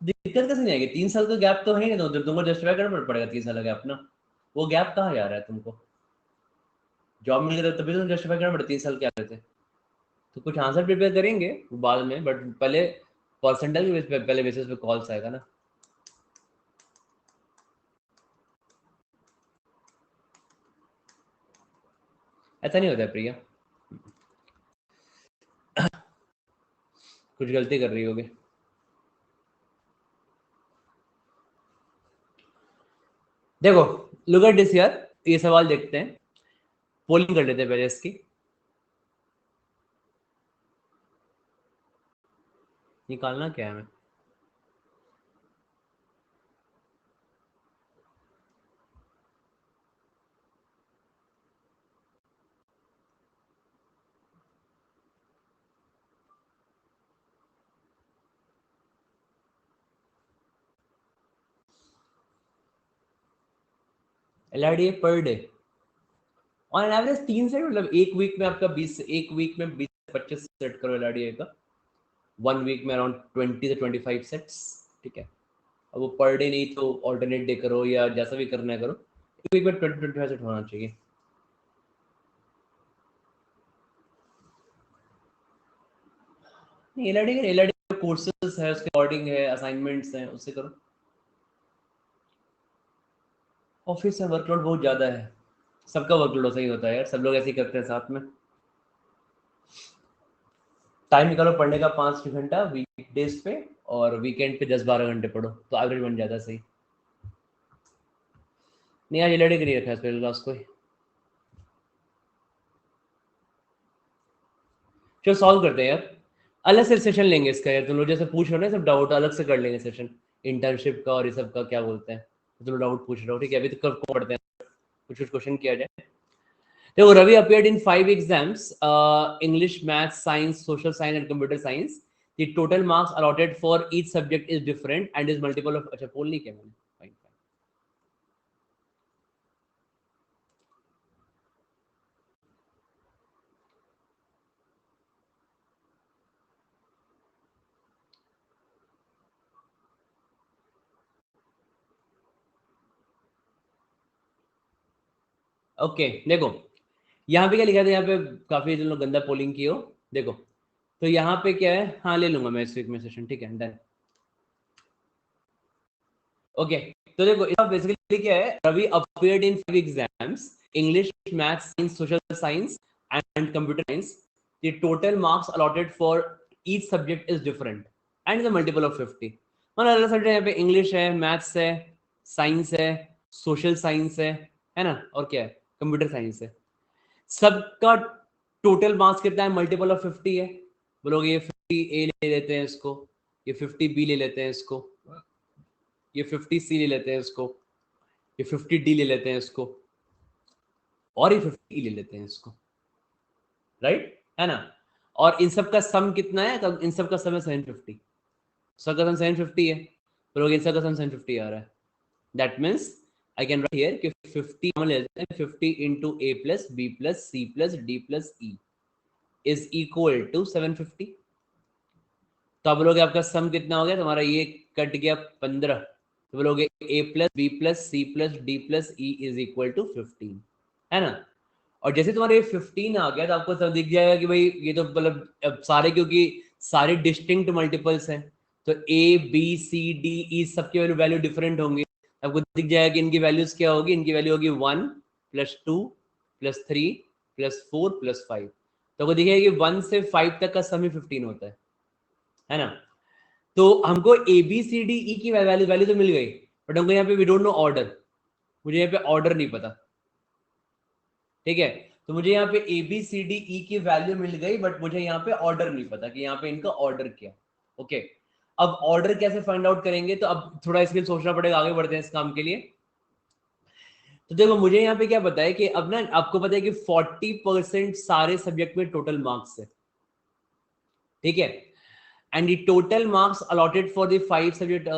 दिक्कत कैसे नहीं आएगी, 3 साल का गैप तो है ही, तो तुमको जस्टिफाई करना पड़ेगा 3 साल का गैप ना। वो गैप कहाँ जा रहा है तुमको, जॉब मिल गया तभी तो जस्टिफाई करना पड़ेगा 3 साल क्या रहते। तो कुछ आंसर प्रिपेयर करेंगे बाद में, बट पहले परसेंटाइल के बेस पे, पहले बेसिस पे कॉल्स आएगा ना। ऐसा नहीं होता है प्रिया, कुछ गलती कर रही होगी। देखो लुक एट दिस हियर, ये सवाल देखते हैं, पोलिंग कर लेते हैं पहले इसकी। निकालना क्या है हमें? LRDA per day on an average 3 set, मतलब एक वीक में आपका 20, एक वीक में 20 से 25 सेट करो LRDA का, 1 वीक में अराउंड 20 से 25 सेट्स, ठीक है। अब वो पर डे नहीं तो ऑल्टरनेट डे करो या जैसा भी करना है करो, एक वीक में 20-25 सेट होना चाहिए। नहीं LRDA कोर्सेज है, उसके अकॉर्डिंग है, असाइनमेंट्स हैं, उससे करो। ऑफिस में वर्कलोड बहुत ज़्यादा है, सबका वर्कलोड ऐसा ही होता है यार, सब लोग ऐसे ही करते हैं साथ में। टाइम निकालो पढ़ने का 5 घंटा वीक डेज पे, और वीकेंड पे 10-12 घंटे पढ़ो, तो एवरेज बन जाता है सही। नहीं आज LRDA नहीं रखा है स्पेशल क्लास कोई। चलो सॉल्व करते हैं यार, अलग से सेशन लेंगे इसका यार, तुम लोग जैसे पूछ रहे हो ना सब डाउट, अलग से कर लेंगे सेशन इंटर्नशिप का और ये सब का, क्या बोलते हैं, तुम लोग डाउट पूछ रहे हो, ठीक है। अभी तो कब पढ़ते हैं, कुछ कुछ क्वेश्चन किया जाए। देखो Ravi appeared in 5 exams, English, Maths, Science, Social Science and Computer Science. The total marks allotted for each subject is different and is multiple of, अच्छा पोल नहीं किया मैंने, फाइन फाइन। ओके देखो यहाँ पे क्या लिखा था, यहाँ पे काफी जो लोग गंदा पोलिंग की हो, देखो तो यहाँ पे क्या है, हाँ ले लूंगा मैं इस वीक में सेशन, ठीक है डन। ओके तो देखो इसका बेसिकली क्या है, Ravi appeared in 5 exams, English, Maths, Science, Social Science and Computer Science. The total marks allotted for each subject is different and is a multiple of 50. मतलब अलग सब्जेक्ट यहाँ पे इंग्लिश है, मैथ्स है, साइंस है, सोशल साइंस है ना, और क्या है, कंप्यूटर साइंस है। सबका टोटल मार्क्स कितना है, मल्टीपल ऑफ 50 है। बोलोगे ये 50 ए ले लेते हैं इसको, ये 50 बी ले लेते हैं इसको, ये 50 सी ले लेते हैं इसको, ये 50 डी ले लेते हैं इसको, और ये 50 ई ले लेते हैं इसको, राइट है ना। और इन सब का सम कितना है, तो इन सब का सम है 750, सबका सम 750 है, तो लोग इन सब का सम 750 आ रहा है। That means I can write here कि 50 हम लेते हैं, 50 into A plus B plus C plus D plus E is equal to 750। तो अब बोलोगे आपका सम कितना हो गया, तुम्हारा ये कट गया 15, तो बोलोगे a plus B plus C plus D plus E is equal to 15, है ना। और जैसे तुम्हारे ये 15 आ गया तो आपको सब दिख जाएगा कि भाई ये तो मतलब अब सारे, क्योंकि सारे डिस्टिंक्ट मल्टीपल्स हैं, तो a b c d e सबके वैल्यू डिफरेंट होंगे। आपको दिख जाएगा कि इनकी वैल्यूज क्या होगी, इनकी वैल्यू होगी 1 प्लस 2 प्लस 3 प्लस 4 प्लस 5। तो आपको दिखेगा कि 1 से 5 तक का सम ही 15 होता है ना। तो हमको ए बी सी डी ई की वैल्यू वैल्यू तो मिल गई, बट हमको यहाँ पे वी डोंट नो ऑर्डर, मुझे यहाँ पे ऑर्डर नहीं पता, ठीक है। तो मुझे यहाँ पे ए बी सी डी ई की वैल्यू मिल गई, बट मुझे यहाँ पे ऑर्डर नहीं पता कि यहाँ पे इनका ऑर्डर क्या। ओके अब ऑर्डर कैसे फाइंड आउट करेंगे, तो अब थोड़ा इसके लिए सोचना पड़ेगा, आगे बढ़ते हैं इस काम के लिए। तो देखो मुझे यहाँ पे क्या पता है कि अब ना आपको पता है कि 40% सारे सब्जेक्ट में टोटल मार्क्स है, ठीक है। And the total marks allotted for the 5 subject,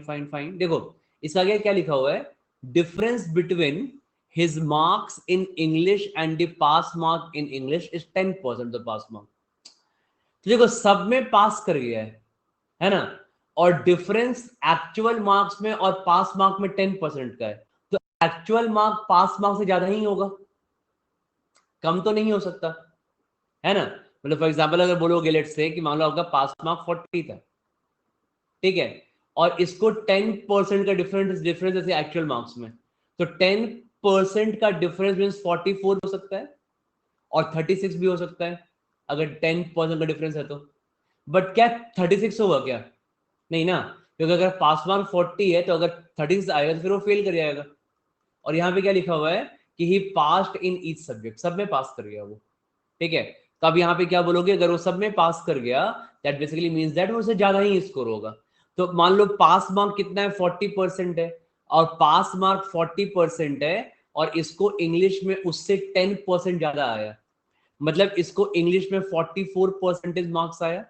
fine देखो इसका आगे क्या लिखा हुआ है, difference between his marks in English and the pass mark in English is 10% the pass mark। तो देखो सब में पास कर गया है ना, और डिफरेंस एक्चुअल मार्क्स में और पास मार्क में 10% का है, तो एक्चुअल मार्क पास मार्क से ज्यादा ही होगा, कम तो नहीं हो सकता, है ना। मतलब फॉर एग्जांपल अगर बोलोगे लेट्स से कि मान लो आपका पास मार्क 40 था, ठीक है, और इसको 10% का डिफरेंस डिफरेंस है एक्चुअल मार्क्स में, तो 10% का डिफरेंस मींस 44 हो सकता है, और 36 भी हो सकता है अगर 10% का डिफरेंस है तो। बट क्या 36 होगा क्या? नहीं ना, क्योंकि अगर पास मार्क 40 है तो अगर 36 आएगा तो फिर वो फेल कर जाएगा। और यहाँ पे क्या लिखा हुआ है कि ही पास्ड इन ईच सब्जेक्ट, सब में पास कर गया वो, ठीक है। तो अब यहाँ पे क्या बोलोगे, अगर वो सब में पास कर गया दैट बेसिकली मींस दैट वो उससे ज्यादा ही स्कोर होगा। तो मान लो पास मार्क कितना है, 40% है, और पास मार्क 40% है, और इसको इंग्लिश में उससे 10% ज्यादा आया, मतलब इसको इंग्लिश में 44% मार्क्स आया,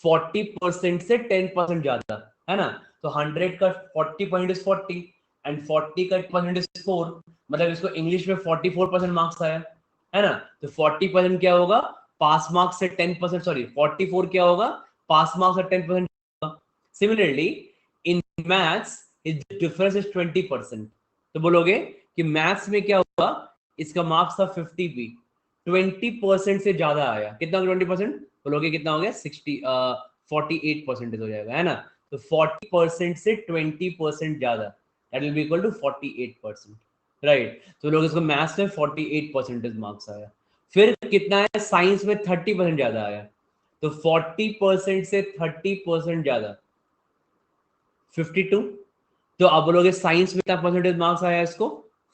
40% से 10% ज्यादा, है ना। तो 100 का 40% इज 40 एंड 40 का परसेंट इज 4, मतलब इसको इंग्लिश में 44% मार्क्स आया, है ना। तो 40% क्या होगा, पास मार्क्स से 10%, सॉरी 44 क्या होगा, पास मार्क्स से 10%। Similarly in maths difference is 20%। तो बोलोगे कि मैथ्स में क्या होगा, इसका मार्क्स था 50 भी, 20% से ज्यादा आया, कितना 20%, बोलोगे कितना हो गया 48% हो जाएगा, है ना। तो 40% से 20% ज्यादा, that will be equal to 48%, right. तो लोग इसको मैथ्स में 48% मार्क्स आया। फिर कितना है, साइंस में 30% ज्यादा आया, तो 40% से 30% ज्यादा 52। तो अब बोलोगे साइंस में कितना परसेंटेज मार्क्स आया, इसको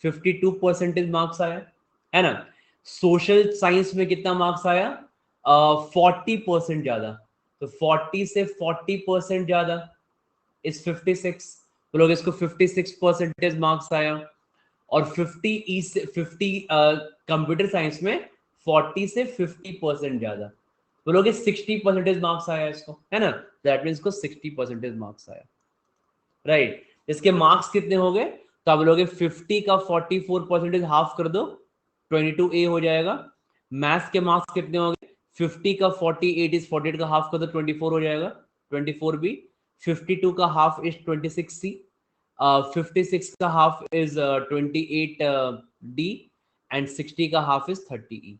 52% मार्क्स आया, है ना। सोशल साइंस में कितना मार्क्स आया, 40% ज्यादा, तो 40 से 40% ज्यादा इज 56, बोलोगे इसको 56% मार्क्स आया। और 50 से 50 कंप्यूटर साइंस में 40 से 50% ज्यादा, बोलोगे 60% मार्क्स आया इसको, है ना। दैट मीन्स को 60% मार्क्स आया, राइट। इसके मार्क्स कितने हो गए, तो आप बोलोगे 50 का 44% हाफ कर दो, 22A हो जाएगा। मैथ्स के मार्क्स कितने हो गए, 50 का 48 इज 48 का हाफ कर दो, 24 हो जाएगा, 24B। 52 का हाफ इज 26C, 56 का हाफ इज 28D, एंड 60 का हाफ इज 30E।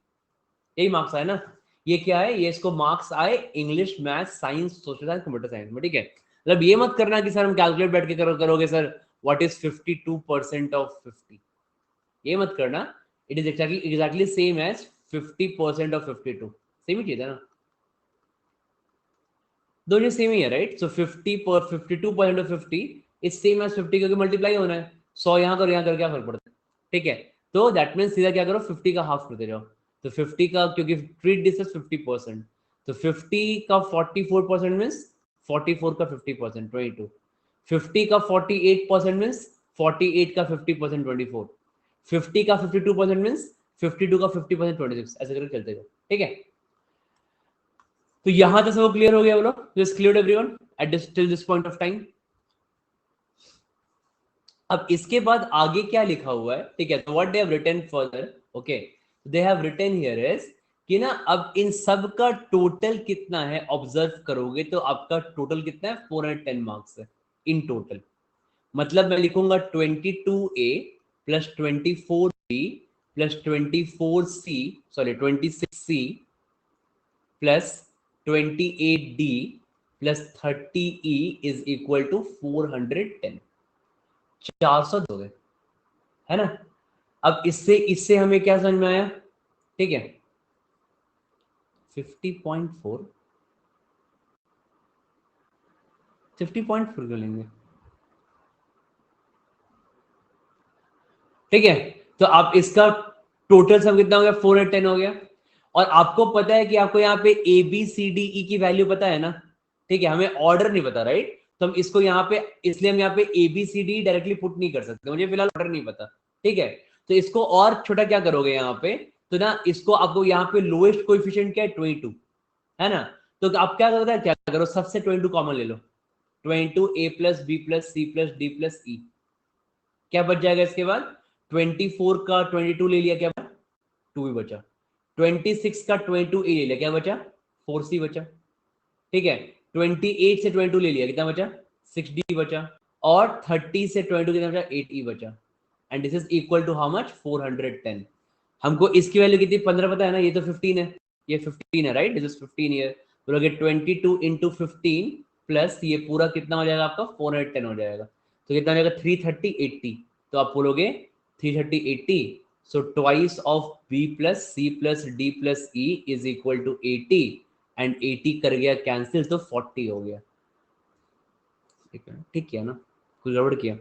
यही मार्क्स आए ना। ये क्या है, ये इसको मार्क्स आए English, math, science, social science, computer science में, ठीक है। मतलब ये मत करना कि सर हम कैलकुलेट बैठ के करोगे सर व्हाट इज 52% ऑफ 50, ये मत करना। It is exactly same as 50% of 52, same ही चीज है ना, दोनों सेम ही है, right. So 52% of 50 is same as 50, क्योंकि मल्टीप्लाई होना है, 100 यहाँ करो यहाँ करो क्या फर्क पड़ता है, ठीक है। तो दैट मीन्स सीधा क्या करो, 50 का हाफ करते जाओ। तो 50 का, क्योंकि ट्रीट दिस एज 50%, तो 50 का 44% मीन्स 44 का 50% 22, 50 का 48% मीन्स 48 का 50% 24, 50 का 52% मीन्स 52 का 50% 26, ऐसे करके चलते जाओ, ठीक है। तो यहां तक सब क्लियर हो गया, बोलो this clear everyone at this till this point of time. अब इसके बाद आगे क्या लिखा हुआ है, ठीक है। तो what they have written further, okay, they have written here is कि ना अब इन सब का टोटल कितना है, ऑब्जर्व करोगे तो आपका टोटल कितना है, 410 मार्क्स है इन टोटल। मतलब मैं लिखूंगा 22A plus 24B plus 24C, sorry 26C plus 28D plus 30E is equal to 410, 400 हो गए, है ना। अब इससे इससे हमें क्या समझ में आया, ठीक है, 50.4, 50.4 क्यों लेंगे, ठीक है। तो आप इसका टोटल सम कितना हो गया, 410 हो गया। और आपको पता है कि आपको यहाँ पे ए बी सी डी ई की वैल्यू पता है ना, ठीक है, हमें ऑर्डर नहीं पता, राइट। तो हम इसको यहाँ पे, इसलिए हम यहाँ पे A B C D directly put नहीं कर सकते, मुझे फिलहाल ऑर्डर नहीं पता, ठीक है। तो इसको और छोटा क्या करोगे यहाँ पे, तो ना इसको आपको यहाँ पे लोएस्ट कोएफिशिएंट क्या है, 22, है ना। तो आप क्या करोगे, क्या करो, सबसे 22 कॉमन ले लो, 22A plus B plus C plus D plus E, क्या बच जाएगा इसके बाद, 24 का 22 ले लिया, क्या 2 ही बचा, 26 का 22A ले लिया, क्या बचा 4C बचा, ठीक है। 28 से 22 ले लिया, कितना बचा 6D बचा, और 30 से 22 कितना बचा 8E बचा, and this is equal to how much 410। हमको इसकी वैल्यू कितनी 15 पता है ना, ये तो 15 है, ये 15 है, राइट, दिस इज 15 ईयर, बोलोगे 22 इंटू 15 प्लस ये पूरा कितना हो जाएगा आपका 410 हो जाएगा, तो कितना हो जाएगा 330 80, तो आप बोलोगे 330 80, So twice of b plus c plus d plus e is equal to 80 and 80 कर गया कैंसिल तो 40 हो गया। ठीक है, ठीक किया ना, कुछ गड़बड़ किया?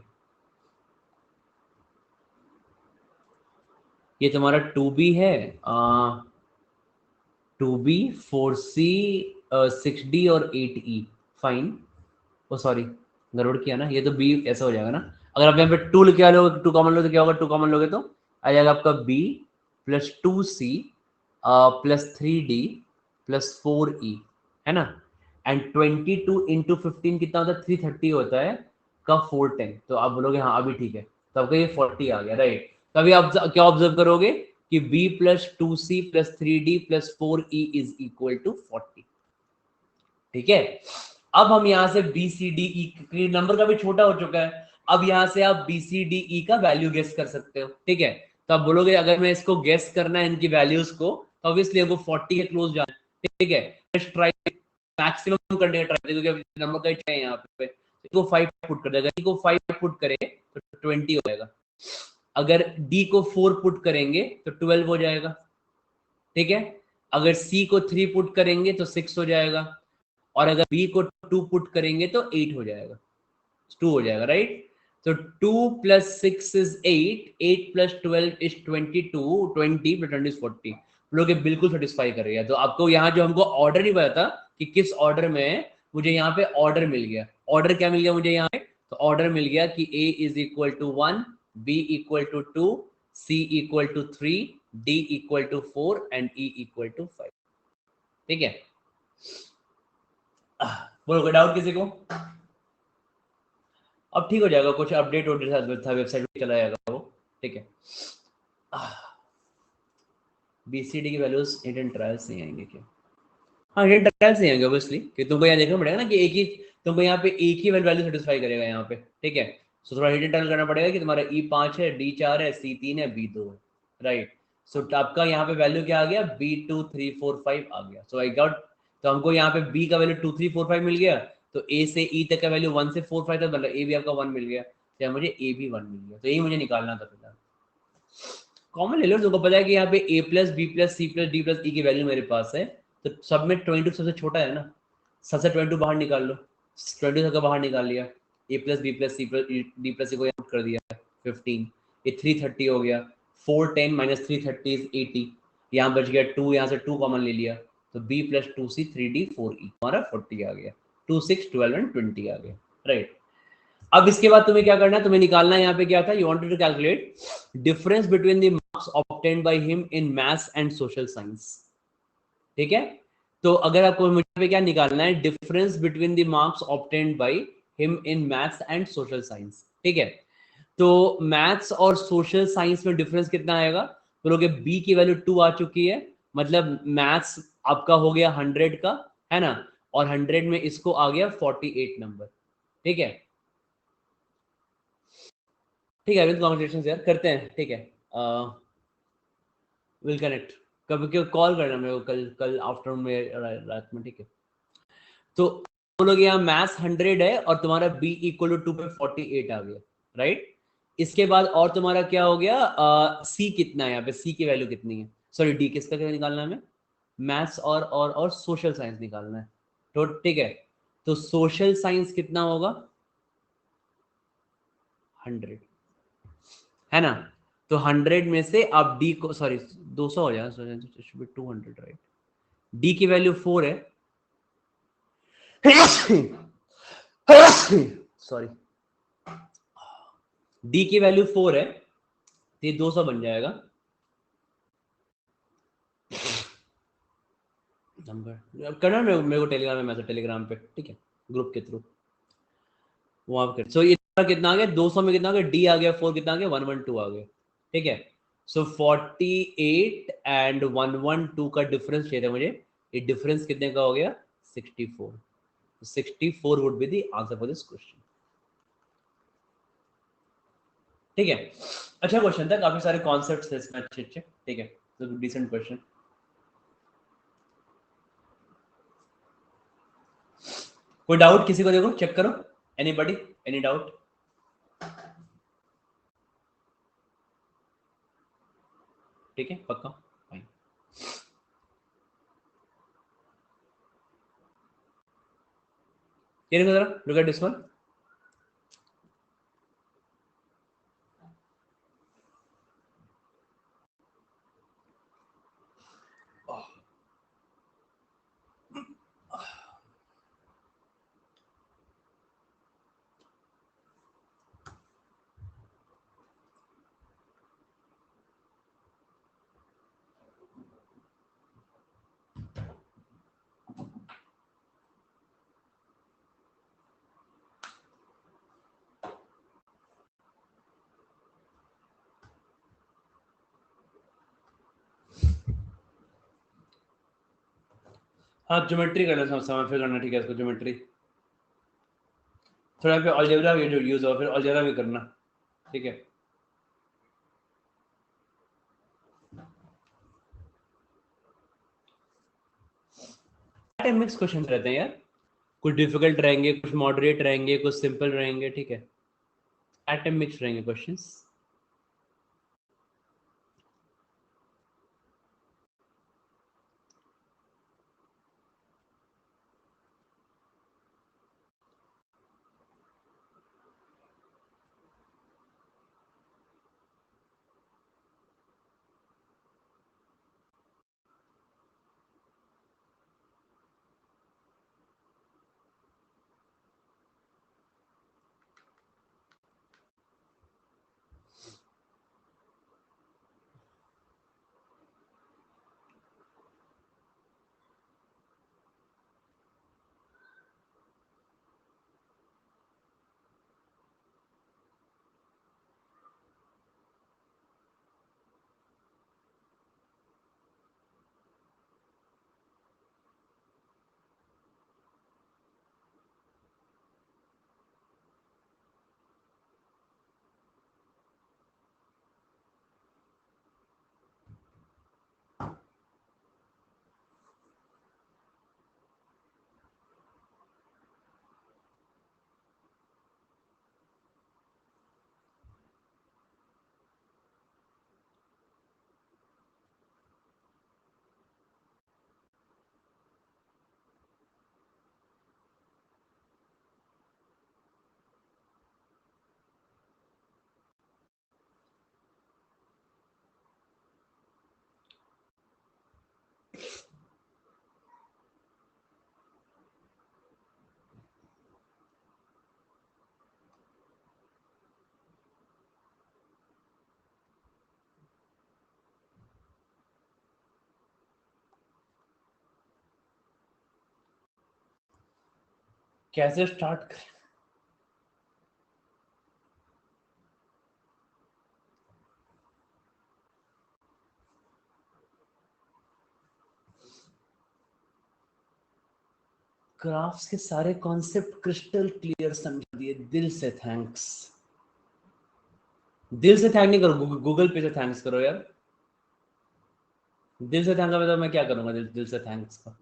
ये तुम्हारा 2b है, 2b 4c 6d और 8e फाइन। ओ सॉरी, गड़बड़ किया ना, ये तो b ऐसा हो जाएगा ना। अगर आप यहाँ पे 2 लिखे आ लोगे, 2 कॉमन लोगे तो क्या होगा, 2 कॉमन लोगे तो आ जाएगा आपका b plus 2c plus 3d plus 4e, है ना। एंड 22 इंटू 15 कितना होता है, 330 होता है का 410। तो आप बोलोगे हाँ अभी ठीक है, तो आपका ये 40 आ गया, राइट। तो अभी आप क्या ऑब्जर्व करोगे कि b plus 2c plus 3d plus 4e is equal to 40। ठीक है, अब हम यहाँ से B C D E number का भी छोटा हो चुका है, अब यहाँ से आप बी सी डी ई का वैल्यू गेस कर सकते हो। ठीक है, तो आप बोलोगे अगर मैं इसको गेस करना है इनकी वैल्यूज को, तो ऑब्वियसली हमको 40 के क्लोज जाना है। ठीक है, ट्राई मैक्सिमम करने का ट्राई, क्योंकि नंबर का चाहिए यहाँ पे। इसको 5 पुट कर देगा, को 5 पुट करे तो 20 हो जाएगा। अगर डी को 4 पुट करेंगे तो 12 हो जाएगा। ठीक है, अगर सी को 3 पुट करेंगे तो 6 हो जाएगा, और अगर बी को 2 पुट करेंगे तो 8 हो जाएगा, 2 हो जाएगा, राइट। तो 2 plus 6 is 8, 8 plus 12 is 22, 20 plus 20 is 40। लोग बिल्कुल सेटिस्फाई कर रही है। तो आपको यहाँ जो हमको ऑर्डर नहीं पता था कि किस ऑर्डर में है, मुझे यहाँ पे ऑर्डर मिल गया। ऑर्डर क्या मिल गया मुझे यहाँ पे, तो ऑर्डर मिल गया कि a is equal to 1, b equal to 2, c equal to 3, d equal to 4 and e equal to 5। ठीक है, बोलो कोई डाउट किसी को? अब ठीक हो जाएगा, कुछ अपडेट था, वेबसाइट पे चला जाएगा वो। ठीक है, बीसीडी की वैल्यूज हिडन ट्रायल से आएंगे क्या? हाँ, हिडन ट्रायल से आएंगे ऑब्वियसली, कि तुमको यहाँ देखना पड़ेगा ना कि एक ही, तुमको यहाँ पे एक ही वैल्यू सेटिस्फाई करेगा यहाँ पे। ठीक है, सो थोड़ा हिडन ट्रायल करना पड़ेगा कि तुम्हारा ई 5 है, डी 4 है, सी 3 है, बी 2 है, राइट। सो आपका यहाँ पे वैल्यू क्या आ गया, बी 2 3 4 5 आ गया। सो आई गॉट, तो हमको यहाँ पे बी का वैल्यू 2 3 4 5 मिल गया, तो ए से ई तक का वैल्यू 1 से 4 5 तक, मतलब ए भी आपका 1 मिल गया, तो मुझे ए भी 1 मिल गया। तो यही मुझे निकालना था फिलहाल। कॉमन ले लो, तुमको पता है कि यहाँ पे a plus B plus C plus D plus E की वैल्यू मेरे पास है, तो सब में 22 सबसे छोटा है ना, सबसे 22 बाहर निकाल लो, 22 सबका बाहर निकाल लिया, a plus B plus C plus D plus को आउट कर दिया 15, ये 330 हो गया, 410 माइनस 330 इज 80, यहाँ बच गया 2, यहाँ से 2 कॉमन ले लिया, तो b plus 2c 3d 4e हमारा 40 आ गया, 2 6 12 एंड 20 आ गया, राइट। अब इसके बाद तुम्हें क्या करना है, तुम्हें निकालना है यहाँ पे क्या था, you wanted to calculate difference between the marks obtained by him in maths and social science. ठीक है, तो अगर आपको मुझे पे क्या निकालना है, difference between the marks obtained by him in maths and social science. ठीक है, तो मैथ्स और सोशल साइंस में डिफरेंस कितना आएगा, बोलोगे बी की वैल्यू 2 आ चुकी है, मतलब मैथ्स आपका हो गया 100 का, है ना, और 100 में इसको आ गया 48 नंबर। ठीक है, ठीक है अरविंद, कॉन्ग्रेचुलेशन यार, करते हैं। ठीक है, विल कनेक्ट, कभी क्यों कॉल करना मेरे को, कल कल आफ्टरनून में, रात में। ठीक है, तो हम लोग यहाँ मैथ्स 100 है और तुम्हारा b इक्वल टू 2 पे 48 आ गया, राइट। इसके बाद और तुम्हारा क्या हो गया, c कितना है यहाँ पे, c की वैल्यू कितनी है, सॉरी d किसका क्या निकालना है हमें, मैथ्स और सोशल साइंस निकालना है। तो ठीक है, तो सोशल साइंस कितना होगा, 100, है ना। तो 100 में से आप डी को, सॉरी 200 हो जाएगा, 200, राइट। डी की वैल्यू 4 है, सॉरी, डी की वैल्यू 4 है, तो ये 200 बन जाएगा नंबर। करना मेरे को टेलीग्राम में मैसेज, टेलीग्राम पे, ठीक है, ग्रुप के थ्रू वहां पे। सो ये कितना आ गया, 200 में कितना आ गया, डी आ गया 4, कितना आ गया 112 आ गया। ठीक है, सो 48 एंड 112 का डिफरेंस चाहिए मुझे, ये डिफरेंस कितने का हो गया, 64। 64 would be the answer for this question. ठीक है, अच्छा क्वेश्चन था, काफी सारे कॉन्सेप्ट्स थे इसमें अच्छे अच्छे। ठीक है, तो डिसेंट क्वेश्चन। कोई डाउट किसी को, देखो चेक करो, एनीबॉडी, एनी डाउट? ठीक है पक्का फाइन। ये देखो जरा, लुक एट दिस वन। हाँ ज्योमेट्री करना, समय फिर करना, ठीक है इसको ज्योमेट्री थोड़ा पे अलजेब्रा भी जो यूज हो, फिर अलजेब्रा भी करना, ठीक है। मिक्स क्वेश्चन रहते हैं यार, कुछ डिफिकल्ट रहेंगे, कुछ मॉडरेट रहेंगे, कुछ सिंपल रहेंगे, ठीक है। एटम मिक्स रहेंगे क्वेश्चंस। कैसे स्टार्ट करें? ग्राफ्स के सारे कॉन्सेप्ट क्रिस्टल क्लियर समझा दिए, दिल से थैंक्स। दिल से थैंक नहीं करो, गूगल पे से थैंक्स करो यार। दिल से थैंक्स तो मैं क्या करूंगा दिल से थैंक्स का।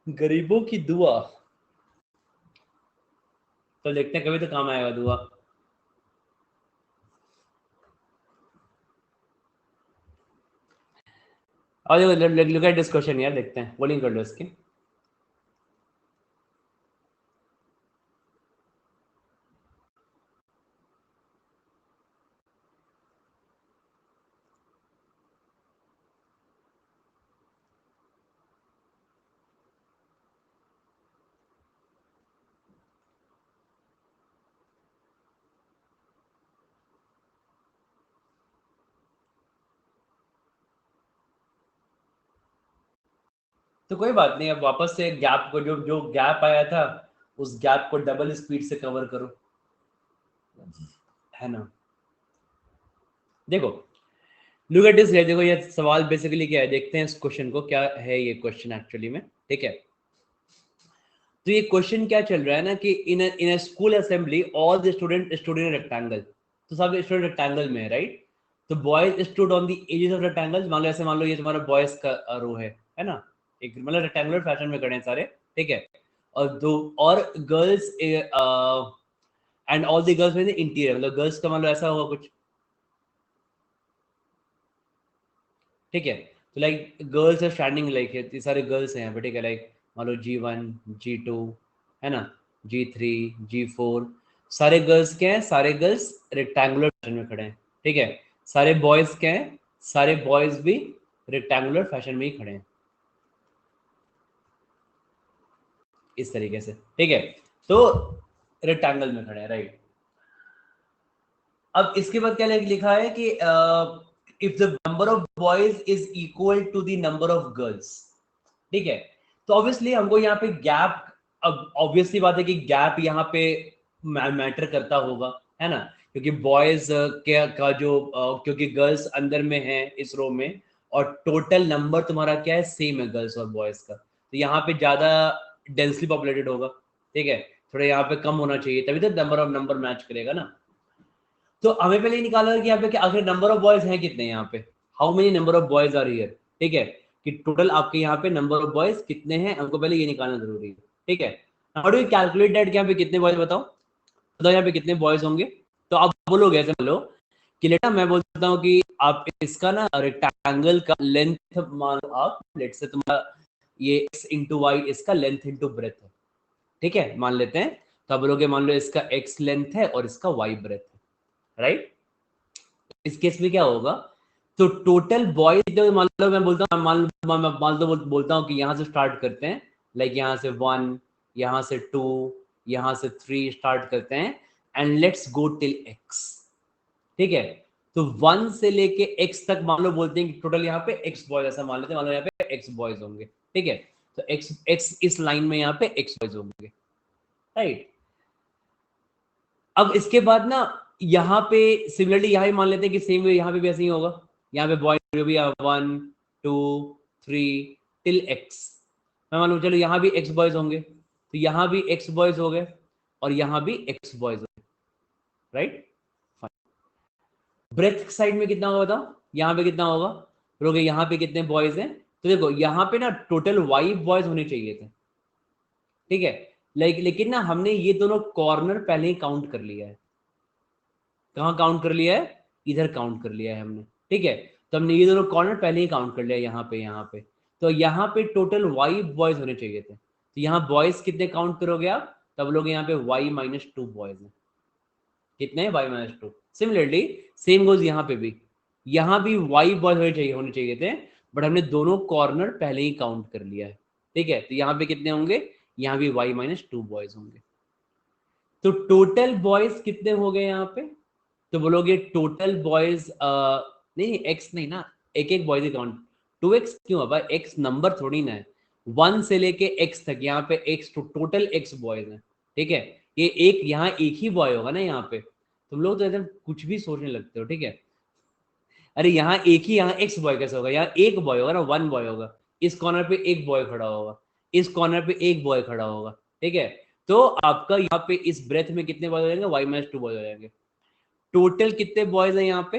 गरीबों की दुआ, तो देखते हैं कभी तो काम आएगा दुआ। और लुक एट दिस क्वेश्चन यार, देखते हैं, बोलिंग कर लो इसकी। तो कोई बात नहीं, अब वापस से गैप को, जो जो गैप आया था उस गैप को डबल स्पीड से कवर करो, है ना। देखो लुक एट दिस, देखो ये सवाल बेसिकली क्या है, देखते हैं इस क्वेश्चन को, क्या है ये क्वेश्चन एक्चुअली में, ठीक है। तो ये क्वेश्चन क्या चल रहा है ना कि in a school assembly all the student rectangle, तो सब स्टूडेंट रेक्टेंगल में है, राइट? तो boys stood on the edges of rectangles. मान लो ये तुम्हारा बॉयज का रो है ना, एक मतलब रेक्टेंगुलर फैशन में खड़े हैं सारे, ठीक है? और दो और girls and all the girls में इंटीरियर, मतलब गर्ल्स का मान लो ऐसा होगा कुछ, ठीक है? तो like girls are standing, like ये सारे गर्ल्स हैं यहाँ पे, ठीक है? लाइक मान लो G1 G2 है ना, G3 G4, सारे गर्ल्स क्या हैं? सारे गर्ल्स रेक्टेंगुलर फैशन में खड़े हैं, ठीक है? सारे बॉयज क्या हैं? सारे बॉयज भी रेक्टेंगुलर फैशन में ही खड़े हैं, इस तरीके से, ठीक है? तो रेक्टेंगल में खड़े हैं, राइट? अब इसके बाद क्या लिखा है कि if the number of boys is equal to the number of girls, ठीक है? तो ऑब्वियसली हमको यहाँ पे गैप, अब ऑब्वियसली बात है कि गैप यहाँ पे मैटर करता होगा, है ना? क्योंकि बॉयज का जो क्योंकि गर्ल्स अंदर में है इस रो में, और टोटल नंबर तुम्हारा क्या है? सेम है गर्ल्स और बॉयज का, तो यहाँ पे ज्यादा डेंसली पॉपुलेटेड होगा, ठीक है? थोड़ा यहाँ पे कम होना चाहिए, तभी तो नंबर मैच करेगा ना। तो हमें पहले निकालना है कि यहाँ पे कि आखिर नंबर ऑफ बॉयज हैं कितने यहाँ पे, how many number of boys are here, ठीक है? कि टोटल आपके यहाँ पे नंबर ऑफ बॉयज कितने हैं, हमको पहले ये निकालना जरूरी है, ठीक है? How do you calculate that, यहाँ पे कितने बॉयज बताओ यहाँ पे कितने बॉयज होंगे? तो आप बोलोगे ऐसे, मान लो कि लेटा मैं बोलता हूँ कि आप इसका ना रेक्टेंगल का लेंथ मान लो, आप लेट से तुम्हारा ये x इंटू वाई इसका लेंथ इंटू ब्रेथ है, ठीक है? मान लेते हैं, तो आप बोलोगे मान लो इसका x लेंथ है और इसका y ब्रेथ है, राइट? इस केस में क्या होगा? तो टोटल बॉयज, मान लो मैं बोलता हूँ, मान लो बोलता हूँ कि यहाँ से स्टार्ट करते हैं, लाइक यहाँ से 1, यहाँ से 2, यहाँ से 3 स्टार्ट करते हैं, and let's go till x, ठीक है? तो 1 से लेके x तक मान लो बोलते हैं कि टोटल यहाँ पे x बॉयज, ऐसा मान लेते हैं, मान लो यहाँ पे x बॉयज होंगे, ठीक है? तो x इस लाइन में यहाँ पे x बॉयज होंगे, राइट? अब इसके बाद ना यहाँ पे सिमिलरली यहाँ भी मान लेते हैं कि सेम वे यहाँ पे भी ऐसे ही होगा, यहाँ पे बॉय भी 1 2 3 टिल x, मैं मान लूँ चलो यहाँ भी x बॉयज होंगे, तो यहाँ भी x बॉयज हो गए और यहाँ भी x बॉयज हो गए, राइट? ब्रेथ साइड में कितना होगा बताओ, यहाँ पे कितना होगा? बोलोगे यहाँ पे कितने बॉयज हैं? तो देखो यहाँ पे ना टोटल y बॉयज होने चाहिए थे, ठीक है? लेकिन ना हमने ये दोनों कॉर्नर पहले ही काउंट कर लिया है। कहाँ काउंट कर लिया है? इधर काउंट कर लिया है हमने, ठीक है? तो हमने ये दोनों कॉर्नर पहले ही काउंट कर लिया, यहाँ पे तो यहाँ पे टोटल y बॉयज होने चाहिए थे, तो यहाँ बॉयज कितने काउंट करोगे आप? तब लोग यहाँ पे y-2 बॉयज हैं, कितने? y-2। सिमिलरली सेम गोज यहाँ पे भी, यहाँ भी y बॉयज होने चाहिए थे, बट हमने दोनों कॉर्नर पहले ही काउंट कर लिया है, ठीक है? तो यहाँ पे कितने होंगे? यहाँ भी y-2 बॉयज होंगे। तो टोटल बॉयज कितने हो गए यहाँ पे? तो बोलोगे टोटल बॉयज नहीं, एक्स नहीं ना, एक एक बॉयज काउंट, 2x क्यों है भाई? एक्स नंबर थोड़ी ना है, 1 से लेके x तक यहाँ पे x टोटल x बॉयज हैं, ठीक है? ये एक यहाँ एक ही बॉय होगा ना यहाँ पे, तुम लोग तो एकदम कुछ भी सोचने लगते हो, ठीक है? अरे यहाँ एक ही, यहाँ x बॉय कैसे होगा? यहाँ एक बॉय होगा ना, 1 बॉय होगा, इस कॉर्नर पे एक बॉय खड़ा होगा, इस कॉर्नर पे एक बॉय खड़ा होगा, ठीक है? तो आपका यहाँ पे इस ब्रेथ में कितने बॉय हो जाएंगे? y-2 बॉय हो जाएंगे। टोटल कितने बॉयज हैं यहाँ पे?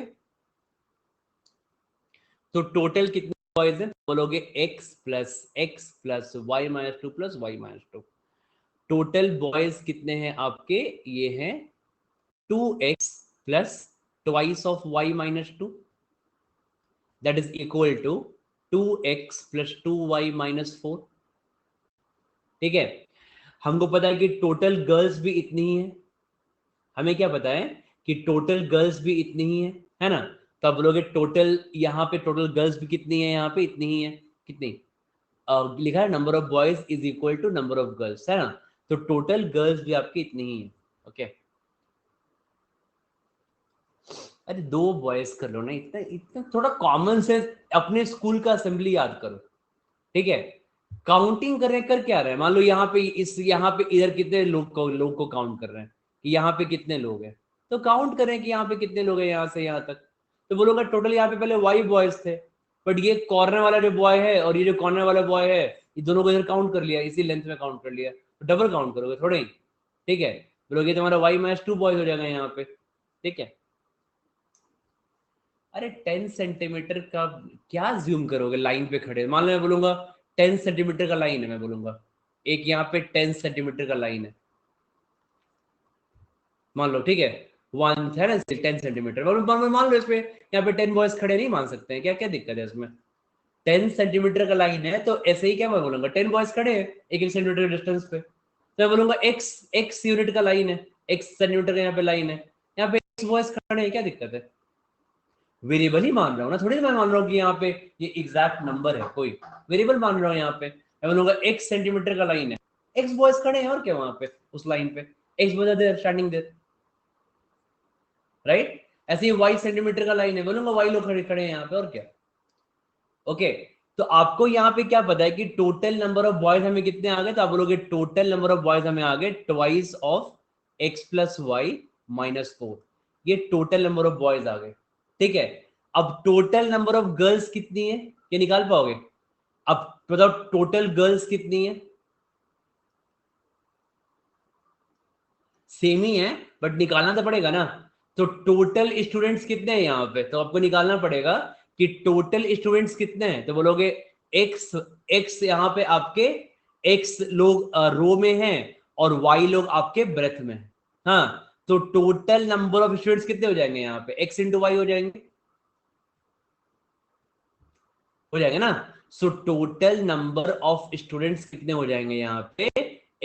तो टोटल कितने बॉयज हैं? बोलोगे x plus y-2 plus y-2। Total boys कितने हैं आपके? ये हैं 2x plus twice of y-2, that is equal to 2x plus 2y-4, ठीक है? हमको पता है कि टोटल गर्ल्स भी इतनी ही है, हमें क्या पता है कि टोटल गर्ल्स भी इतनी ही है ना? तो आप बोलोगे टोटल, यहाँ पे टोटल गर्ल्स भी कितनी है? यहाँ पे इतनी ही है, कितनी? लिखा है number of boys is equal to number of girls, है ना? तो टोटल गर्ल्स भी आपकी इतनी ही है, ओके? अरे 2 बॉयज कर लो ना, इतना इतना थोड़ा कॉमन सेंस, अपने स्कूल का असेंबली याद करो, ठीक है? काउंटिंग कर क्या रहे हैं? मान लो यहाँ पे यहाँ पे इधर कितने लोग को काउंट कर रहे हैं कि यहाँ पे कितने लोग हैं, तो काउंट करें कि यहाँ पे कितने लोग हैं यहाँ से यहाँ तक। तो बोलोगे टोटल यहाँ पे पहले y बॉयज थे, बट ये कॉर्नर वाला जो बॉय है और ये जो कॉर्नर वाला बॉय है, ये दोनों को इधर काउंट कर लिया, इसी लेंथ में काउंट कर लिया, डबल काउंट करोगे थोड़े ही, ठीक है। बोलोगे तुम्हारा y माइनस 2 बॉयज हो जाएगा यहाँ पे, ठीक है। अरे 10 सेंटीमीटर का क्या ज्यूम करोगे, लाइन पे खड़े, मान लो मैं बोलूंगा 10 सेंटीमीटर का लाइन है, मैं बोलूंगा एक यहाँ पे 10 सेंटीमीटर का लाइन है, मान लो, ठीक है। वन है ना 10 सेंटीमीटर, मान लो इस पे यहाँ पे 10 बॉयज खड़े, नहीं मान सकते हैं क्या, क्या दिक्कत है इसमें। 10 सेंटीमीटर का लाइन है तो ऐसे ही क्या मैं बोलूंगा 10 बॉयज खड़े हैं एक एक सेंटीमीटर डिस्टेंस पे, तो मैं बोलूंगा एक्स यूनिट का लाइन है, एक्स सेंटीमीटर का यहाँ पे लाइन है, यहाँ पे एक्स बॉयज खड़े हैं, क्या दिक्कत है। वेरिएबल ही मान रहा हूँ ना, थोड़ी मैं मान रहा हूँ कि यहाँ पे ये एग्जैक्ट नंबर है, कोई वेरिएबल मान रहा हूँ यहाँ पे। मैं बोलूंगा एक्स सेंटीमीटर का लाइन है, एक्स बॉयज खड़े हैं और क्या वहां पे उस लाइन पे, X boys there standing there, right. ऐसे ही वाई सेंटीमीटर का लाइन है, बोलूंगा वाई लोग खड़े खड़े हैं यहाँ पे और क्या, ओके। तो आपको यहाँ पे क्या पता है कि टोटल नंबर ऑफ बॉयज हमें कितने आ गए, तो आप बोलोगे टोटल नंबर ऑफ बॉयज हमें आ गए twice of X plus Y minus 4, ये टोटल नंबर ऑफ बॉयज आ गए, ठीक है। अब टोटल नंबर ऑफ गर्ल्स कितनी है ये निकाल पाओगे, अब बताओ टोटल गर्ल्स कितनी है, सेम ही है बट निकालना तो पड़ेगा ना। तो टोटल स्टूडेंट्स कितने हैं यहाँ पे, तो आपको निकालना पड़ेगा कि टोटल स्टूडेंट्स कितने हैं, तो बोलोगे एक्स, एक्स यहाँ पे आपके एक्स लोग रो में हैं और वाई लोग आपके ब्रेथ में हैं, हाँ। तो टोटल नंबर ऑफ स्टूडेंट्स कितने हो जाएंगे यहाँ पे, एक्स इंटू वाई हो जाएंगे, हो जाएंगे ना। So total number of students कितने हो जाएंगे यहाँ पे,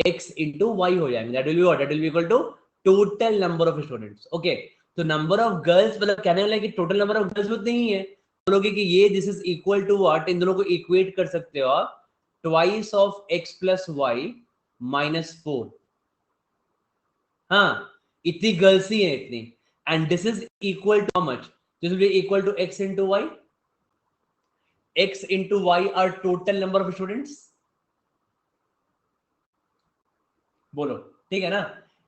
x इंटू वाई हो जाएंगे, that will be what, that will be equal to total number of students, okay. तो नंबर ऑफ गर्ल्स मतलब कहने वाला है कि टोटल नंबर ऑफ गर्ल्स उतनी ही है, बोलोगे कि ये this is equal to what, इन दोनों को इक्वेट कर सकते हो आप, twice of x plus Y minus 4, हाँ, इतनी गर्ल्स ही है इतनी, and this is equal to how much, this will be equal to x into Y, x into y are total number of students, बोलो, ठीक है ना।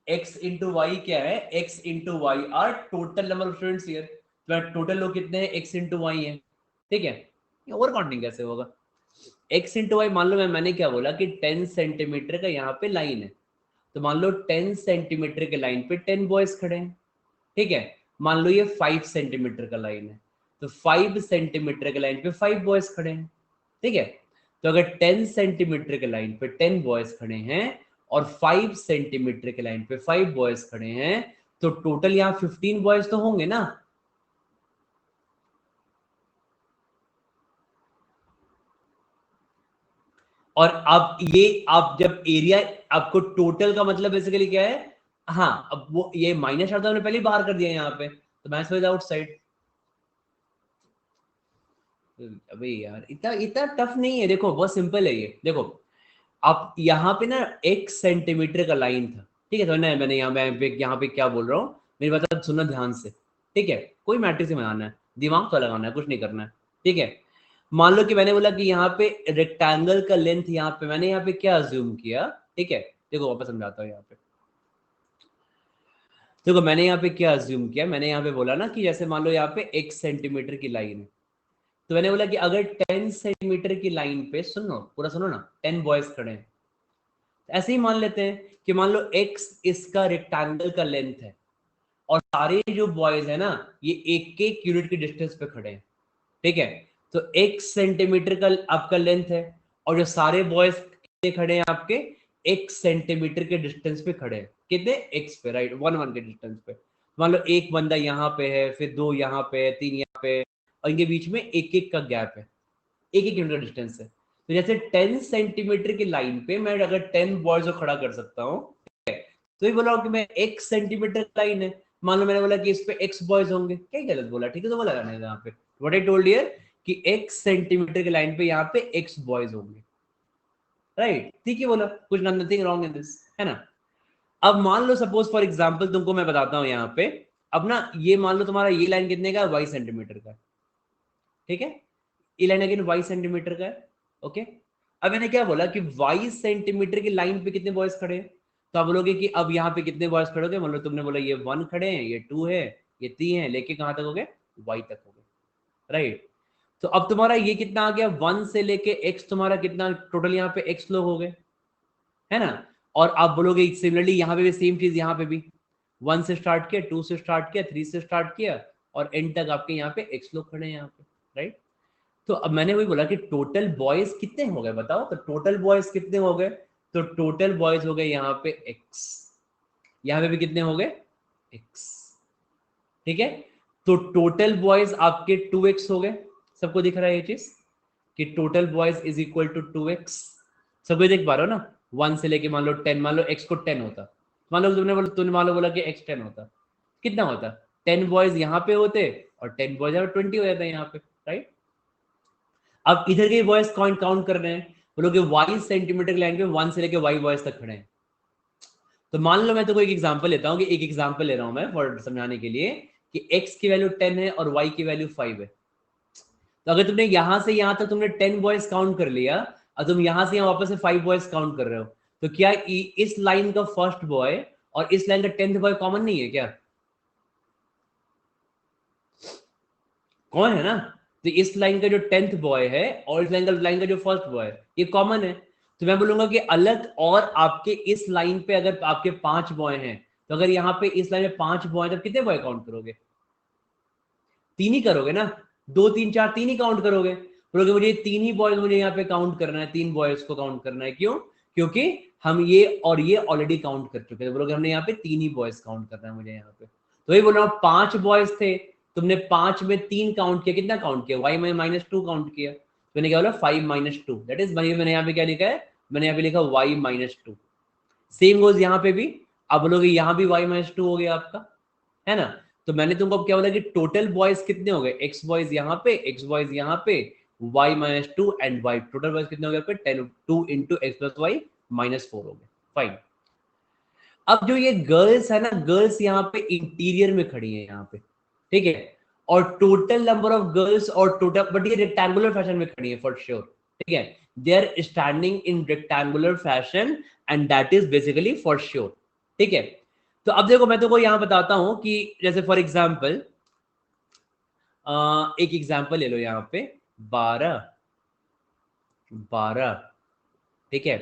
x into y क्या है, x into y are total number of students here, तो total लोग कितने हैं, x into y है, ठीक है। ये ओवर काउंटिंग कैसे होगा, x into y, मान लो मैंने क्या बोला कि 10 सेंटीमीटर का यहाँ पे लाइन है, तो मान लो 10 सेंटीमीटर के लाइन पे 10 बॉयज खड़े हैं, ठीक है। मान लो ये 5 सेंटीमीटर का लाइन है, तो 5 सेंटीमीटर के लाइन पे 5 बॉयज खड़े हैं, ठीक है। तो अगर 10 सेंटीमीटर के लाइन पे 10 बॉयज खड़े हैं और 5 सेंटीमीटर के लाइन पे 5 बॉयज खड़े हैं, तो टोटल यहाँ 15 बॉयज तो होंगे ना। और अब ये आप जब एरिया, आपको टोटल का मतलब बेसिकली क्या है, हाँ, अब वो ये माइनस आता है, पहले ही बाहर कर दिया यहाँ पे, तो मैथ्स विद आउटसाइड। अबे यार इतना इतना टफ नहीं है, देखो बहुत सिंपल है ये, देखो आप यहाँ पे ना 1 सेंटीमीटर का लाइन था, ठीक है। तो मैंने यहाँ पे क्या बोल रहा हूँ, मेरी बात सुनना ध्यान से, ठीक है। कोई मैट्रिक्स ही बनाना है, दिमाग तो लगाना है, कुछ नहीं करना है, ठीक है। मान लो कि मैंने बोला कि यहाँ पे रेक्टेंगल का लेंथ, यहाँ पे मैंने यहाँ पे क्या अज्यूम किया, ठीक है। देखो वापस समझाता हूँ यहाँ पे, देखो मैंने यहाँ पे क्या अज्यूम किया, मैंने यहाँ पे बोला ना कि जैसे मान लो यहाँ पे 1 सेंटीमीटर की लाइन है, तो मैंने बोला कि अगर 10 सेंटीमीटर की लाइन पे, सुनो पूरा सुनो ना, 10 बॉयज खड़े हैं, ऐसे ही मान लेते हैं कि मान लो x इसका रेक्टेंगल का लेंथ है और सारे जो बॉयज है ना ये एक एक यूनिट के डिस्टेंस पे खड़े हैं, ठीक है। तो 1 सेंटीमीटर का आपका लेंथ है और जो सारे बॉयज कितने खड़े हैं आपके 1 सेंटीमीटर के डिस्टेंस पे खड़े हैं, कितने x पे, राइट, 1 1 के डिस्टेंस पे। मान लो एक बंदा यहाँ पे है, फिर दो यहाँ पे है, तीन यहाँ पे है, और इनके बीच में एक एक का गैप है, एक एक यूनिट का डिस्टेंस है। तो जैसे 10 सेंटीमीटर की लाइन पे मैं अगर 10 बॉयज को खड़ा कर सकता हूँ, तो ये बोला कि मैं 1 सेंटीमीटर लाइन है, मान लो मैंने बोला कि इस पे x बॉयज होंगे, क्या गलत बोला, ठीक है, तो बोला यहाँ पे व्हाट आई टोल्ड हियर कि 1 सेंटीमीटर की लाइन पे यहाँ पे x बॉयज होंगे, राइट, ठीक है, बोला कुछ नथिंग रॉन्ग इन दिस, है ना। अब मान लो सपोज फॉर एग्जांपल तुमको मैं बताता हूँ यहाँ पे, अब ना ये मान लो तुम्हारा ये लाइन कितने का, y सेंटीमीटर का, ठीक है। ये लाइन अगेन y सेंटीमीटर का है, ओके। अब मैंने क्या बोला कि y सेंटीमीटर की लाइन पे कितने बॉयज खड़े हैं, तो आप बोलोगे कि अब यहाँ पे कितने बॉयज खड़े हो गए, मतलब तुमने बोला ये 1 खड़े हैं, ये 2 है, ये 3 है, लेके कहां तक हो गए, y तक हो गए, राइट। तो अब तुम्हारा ये कितना आ गया, 1 से लेके x, तुम्हारा कितना टोटल यहाँ पे x लोग हो गए, है ना। और आप बोलोगे सिमिलरली यहाँ पे भी सेम चीज, यहाँ पे भी 1 से स्टार्ट किया, 2 से स्टार्ट किया, 3 से स्टार्ट किया और एंड तक आपके यहाँ पे x लोग खड़े हैं यहाँ पे, राइट। तो अब मैंने वही बोला कि टोटल बॉयज कितने हो गए बताओ, तो टोटल बॉयज कितने हो गए, तो टोटल बॉयज हो गए यहाँ पे x, यहाँ पे भी कितने हो गए x, ठीक है। तो टोटल बॉयज आपके 2x हो गए, सबको दिख रहा है ये चीज कि total boys is equal to 2x, सबको देख पा रहे हो ना। 1 से लेके मान लो 10, मान लो x को 10 होता, मान लो तुमने मान लो बोला कि x 10 होता, कितना होता, 10 बॉयज यहाँ पे होते और 10 बॉयज यहाँ पे 20 हो जाता है यहाँ पे, राइट। अब इधर के बॉयज काउंट कर रहे हैं, बोलोगे y सेंटीमीटर लाइन पे 1 से लेके y बॉयज तक खड़े हैं। तो मान लो मैं तो कोई एक एग्जांपल लेता हूँ, कि एक एग्जांपल ले रहा हूं मैं फॉर समझाने के लिए कि x की वैल्यू 10 है और y की वैल्यू 5 है। तो अगर तुमने यहां से यहां तक तुमने 10 बॉयज काउंट कर लिया और तुम यहां से यहां वापस से 5 बॉयज काउंट कर रहे हो, तो क्या इस लाइन का फर्स्ट बॉय और इस लाइन का 10th बॉय कॉमन नहीं है क्या, कौन है ना। तो इस लाइन का जो 10th बॉय है और इस लाइन का जो फर्स्ट बॉय है ये कॉमन है। तो मैं बोलूंगा कि अलग, और आपके इस लाइन पे अगर आपके 5 बॉय हैं, तो अगर यहाँ पे इस लाइन में 5 बॉय तो कितने बॉय काउंट करोगे, 3 ही करोगे ना, 2 3 4 3 ही काउंट करोगे। बोलोगे मुझे 3 ही बॉयज मुझे यहाँ पे काउंट करना है, 3 बॉयज को काउंट करना है, क्यों, क्योंकि हम ये और ये ऑलरेडी काउंट कर चुके हैं। बोलोगे हमने यहाँ पे 3 ही बॉयज काउंट करना है मुझे यहाँ पे। तो वही बोल रहा हूँ 5 बॉयज थे, तुमने 5 में 3 काउंट किया, कितना काउंट किया, y में -2 काउंट किया, तो मैंने क्या बोला 5 - 2, दैट इज मैंने यहाँ पे क्या लिखा है, मैंने यहाँ पे लिखा y -2। सेम गोज यहाँ पे भी, अब बोलोगे यहाँ भी y -2 हो गया आपका, है ना। तो मैंने तुमको अब क्या बोला कि टोटल बॉयज कितने हो गए, x बॉयज यहाँ पे, x बॉयज यहाँ पे, y -2 and y, total boys कितने हो गए आपके 10, 2 इंटू x प्लस y -4 हो गए, फाइन। अब जो ये गर्ल्स है ना, गर्ल्स यहाँ पे इंटीरियर में खड़ी है यहाँ पे, ठीक है, और टोटल नंबर ऑफ गर्ल्स और टोटल, बट ये रेक्टेंगुलर फैशन में खड़ी है फॉर श्योर, ठीक है, they are standing in rectangular fashion and that is basically for sure, ठीक है। तो अब देखो मैं तो यहाँ बताता हूं कि जैसे फॉर एग्जाम्पल एक एग्जाम्पल ले लो यहाँ पे 12 12, ठीक है,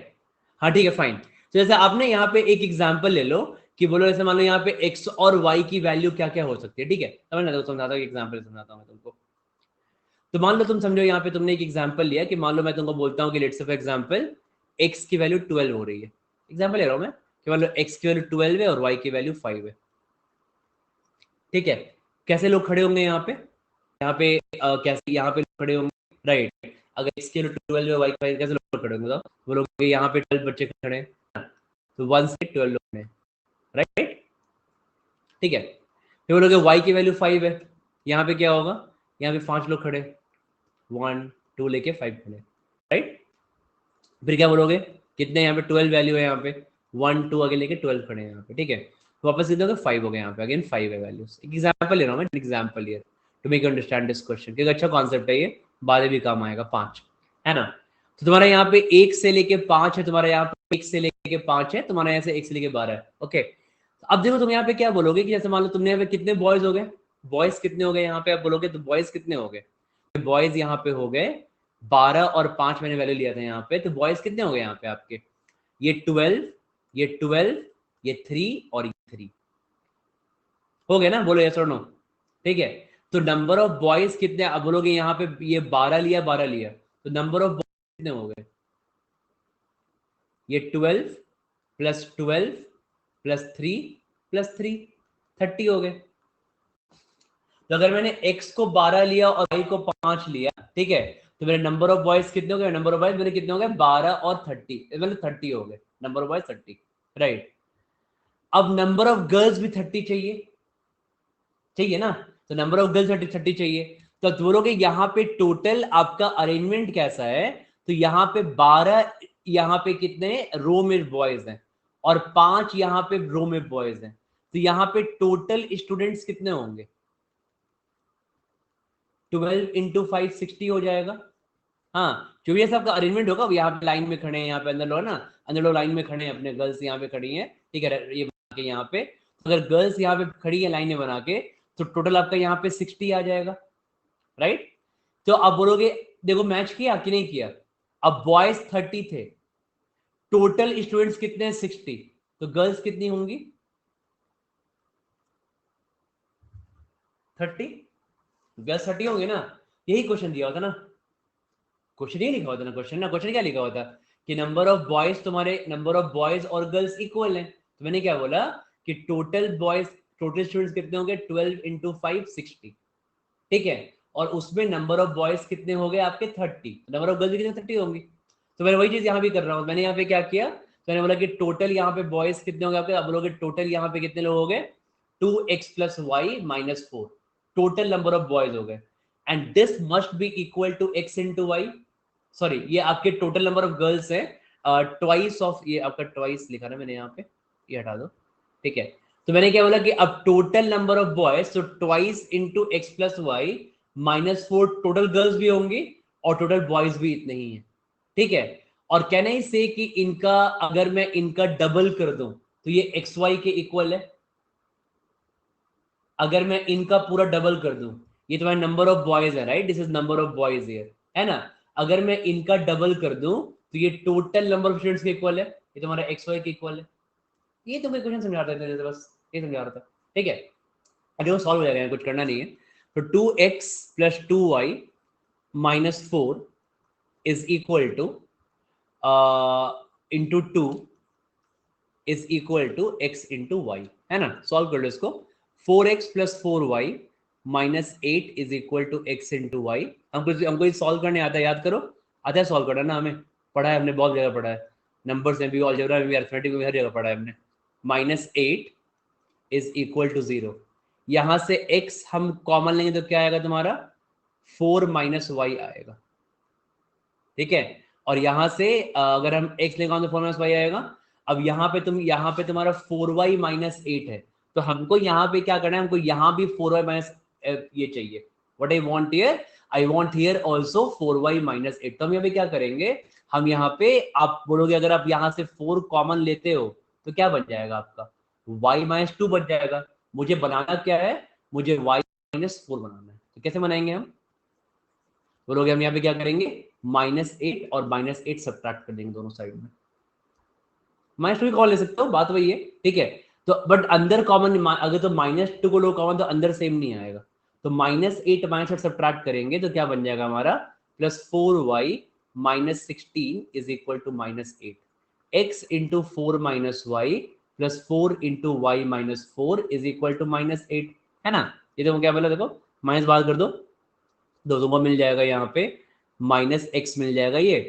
हाँ ठीक है फाइन। तो जैसे आपने यहाँ पे एक एग्जाम्पल ले लो कि बोलो जैसे मान लो यहाँ पे x और y की वैल्यू क्या क्या हो सकती है, ठीक है, समझाता हूँ एग्जाम्पल समझाता हूँ मैं तुमको। तो मान लो तुम समझो यहाँ पे तुमने एक एग्जाम्पल लिया कि मान लो मैं तुमको बोलता हूँ कि let's say for example x की वैल्यू 12 हो रही है, एग्जाम्पल ले रहा हूँ मैं कि मान लो x की वैल्यू 12 है और y की वैल्यू 5 है, ठीक है। कैसे लोग खड़े होंगे यहाँ पे, कैसे यहाँ पे लोग खड़े होंगे, राइट। अगर x की वैल्यू 12 है y की 5, कैसे लोग खड़े होंगे, तो वो लोग यहाँ पे 12 बच्चे खड़े हैं, तो 1 से 12 लोग हैं, राइट, ठीक है। फिर बोलोगे y की वैल्यू 5 है, यहाँ पे क्या होगा, यहाँ पे 5 लोग खड़े, 1 2 लेके 5 खड़े, राइट। फिर क्या बोलोगे, कितने यहाँ पे 12 वैल्यू है, यहाँ पे 1 2 आगे लेके 12 खड़े हैं यहाँ पे, ठीक है। तो वापस कितने हो गए, 5 हो गए यहाँ पे, अगेन 5 है वैल्यूज। एग्जाम्पल ले रहा हूँ मैं, example here to make you understand this question, क्योंकि अच्छा कॉन्सेप्ट है ये, बाद में भी काम आएगा। 5 है ना, तो तुम्हारा यहाँ पे 1 से लेके 5 है, तुम्हारा यहाँ पे 1 से लेके 5 है, तुम्हारा यहाँ से 1 से लेके 12 है, ओके। अब देखो तुम यहाँ पे क्या बोलोगे कि जैसे मान लो तुमने यहाँ पे कितने बॉयज हो गए, बॉयज कितने हो गए यहाँ पे, आप बोलोगे तो बॉयज कितने हो गए, बॉयज यहाँ पे हो गए 12 और 5 मैंने वैल्यू लिया था यहाँ पे, तो बॉयज कितने हो गए यहाँ पे आपके, ये 12, ये 12, ये 3 और ये 3 हो गए ना, बोलो यस और नो, ठीक है। तो नंबर ऑफ बॉयज कितने, अब बोलोगे यहाँ पे ये 12 लिया 12 लिया, तो नंबर ऑफ बॉयज कितने हो गए, ये 12 प्लस 12 प्लस 3 प्लस 3 30 हो गए। तो अगर मैंने x को 12 लिया और y को 5 लिया, ठीक है, तो मेरे नंबर ऑफ बॉयज कितने हो गए, नंबर ऑफ बॉयज मेरे कितने हो गए 12 और 30, मतलब 30 हो गए, नंबर ऑफ बॉयज 30, राइट। अब नंबर ऑफ गर्ल्स भी 30 चाहिए ना, तो नंबर ऑफ गर्ल्स 30 चाहिए। तो आप बोलोगे यहाँ पे टोटल आपका अरेंजमेंट कैसा है, तो यहाँ पे 12 यहाँ पे कितने रो में बॉयज हैं और 5 यहाँ पे रो में बॉयज हैं, तो यहाँ पे टोटल स्टूडेंट्स कितने होंगे, 12 इंटू 5 60 हो जाएगा। हाँ, जो ये सब का अरेंजमेंट होगा, यहाँ पे लाइन में खड़े हैं, यहाँ पे अंदर लोग ना, अंदर लोग लाइन में खड़े हैं, अपने गर्ल्स यहाँ पे खड़ी हैं, ठीक है, ये बना के यहाँ पे, अगर गर्ल्स यहाँ पे खड़ी है लाइन में बना के, तो टोटल आपका यहाँ पे 60 आ जाएगा, राइट। तो आप बोलोगे देखो मैच किया कि नहीं किया, अब बॉयज 30 थे, टोटल स्टूडेंट्स कितने हैं 60, तो गर्ल्स कितनी होंगी 30, गर्ल्स 30 होंगे ना। यही क्वेश्चन दिया होता ना, क्वेश्चन ये लिखा होता ना, क्वेश्चन क्या लिखा होता कि नंबर ऑफ बॉयज तुम्हारे, नंबर ऑफ बॉयज और गर्ल्स इक्वल है, तो मैंने क्या बोला कि टोटल बॉयज, टोटल स्टूडेंट्स कितने होंगे 12 इंटू 5 60, ठीक है, और उसमें नंबर ऑफ बॉयज कितने हो गए आपके 30, नंबर ऑफ गर्ल्स कितने 30 होंगी। तो मैं वही चीज यहाँ भी कर रहा हूँ, मैंने यहाँ पे क्या किया, तो मैंने बोला कि टोटल यहाँ पे बॉयज कितने होंगे आपके, अब बोलोगे टोटल यहाँ पे कितने लोग हो गए 2x plus Y minus 4, total number of boys हो गए, and this must be equal to x into y, sorry ये आपके टोटल नंबर ऑफ गर्ल्स है, ट्वाइस ऑफ, ये आपका ट्वाइस लिखा ना मैंने यहाँ पे, ये हटा दो, ठीक है। तो मैंने क्या बोला कि अब टोटल नंबर ऑफ बॉयज, तो twice into x plus Y minus 4, total girls भी होंगी और टोटल बॉयज भी इतने ही है, ठीक है। और कैन आई से कि इनका अगर मैं इनका डबल कर दूं तो ये एक्स वाई के इक्वल है, अगर मैं इनका पूरा डबल कर दूं, ये तुम्हारा नंबर ऑफ बॉयज है right, this is number of boys here, है ना। अगर मैं इनका डबल कर दूं तो ये टोटल नंबर ऑफ स्टूडेंट्स के इक्वल है, ये तुम्हारा एक्स वाई के इक्वल है। ये तो मैं क्वेश्चन समझा रहा था, बस ये समझा रहा था, ठीक है। अरे वो सॉल्व हो जाएगा, कुछ करना नहीं है। तो 2x plus 2y minus 4 is equal to into 2 is equal to x into y, है ना। सॉल्व कर लो इसको, 4x plus 4y minus 8 is equal to x into y. हमको ये सॉल्व करने आता है, याद करो, आता है सॉल्व करना ना, हमें पढ़ा है, हमने बहुत जगह पढ़ा है, नंबर्स में भी, अलजेब्रा में भी, अरिथमेटिक में भी, हर जगह पढ़ा है हमने। माइनस 8 इज इक्वल टू 0, यहां से x हम कॉमन लेंगे तो क्या आएगा तुम्हारा 4 माइनस वाई आएगा, ठीक है। और यहां से अगर हम x लेंगे तो 4 माइनस वाई आएगा। अब यहाँ पे तुम्हारा 4y माइनस 8 है, तो हमको यहाँ पे क्या करना है, हमको यहाँ भी 4y माइनस ये चाहिए, what I want here, I want here also 4y minus 8। तो हम यहाँ पे क्या करेंगे, हम यहाँ पे, आप बोलोगे अगर आप यहाँ से 4 कॉमन लेते हो तो क्या बन जाएगा आपका y माइनस 2 बन जाएगा। मुझे बनाना क्या है, मुझे y माइनस 4 बनाना है, तो कैसे बनाएंगे हम, बोलोगे हम यहाँ पे क्या करेंगे, -8 और -8 सब्ट्रैक्ट कर देंगे दोनों साइड में, -2 भी कॉमन ले सकते हो, बात वही है, ठीक है। तो बट अंदर कॉमन, अगर तो -2 को लो कॉमन तो अंदर सेम नहीं आएगा, तो -8 -8 सब्ट्रैक्ट करेंगे तो क्या बन जाएगा हमारा +4y minus 16 is equal to -8, x into 4 minus y plus 4 into Y minus 4 is equal to -8, है ना। ये देखो क्या बोला, देखो माइनस बाहर कर दो, दोनों को मिल जाएगा यहाँ पे माइनस एक्स मिल जाएगा ये,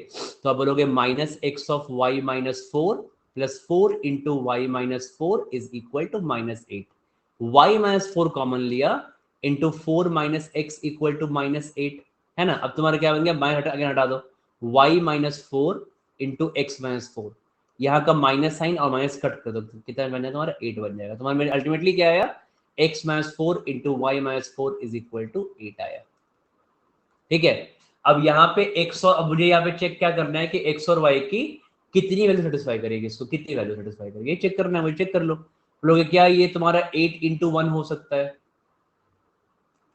तो आप बोलोगे minus X of Y minus 4 plus 4 into Y minus 4 is equal to -8, Y minus 4 common लिया, into 4 minus X equal to -8, है ना। अब तुम्हारा क्या बन गया, माइनस हटा दो, y minus 4 into x minus 4, यहाँ का माइनस साइन और माइनस कट कर दो, कितना बन जाएगा तुम्हारा 8 बन जाएगा तुम्हारा, अल्टीमेटली क्या आया x minus 4 into Y minus 4 is equal to 8 आया, ठीक है। अब यहाँ पे x और, अब मुझे यहाँ पे चेक क्या करना है कि x और y की कितनी वैल्यू सेटिस्फाई करेगी, इसको कितनी वैल्यू सेटिस्फाई करेगी, ये चेक करना है, मुझे चेक कर लो। बोलोगे क्या ये तुम्हारा 8 इंटू 1 हो सकता है,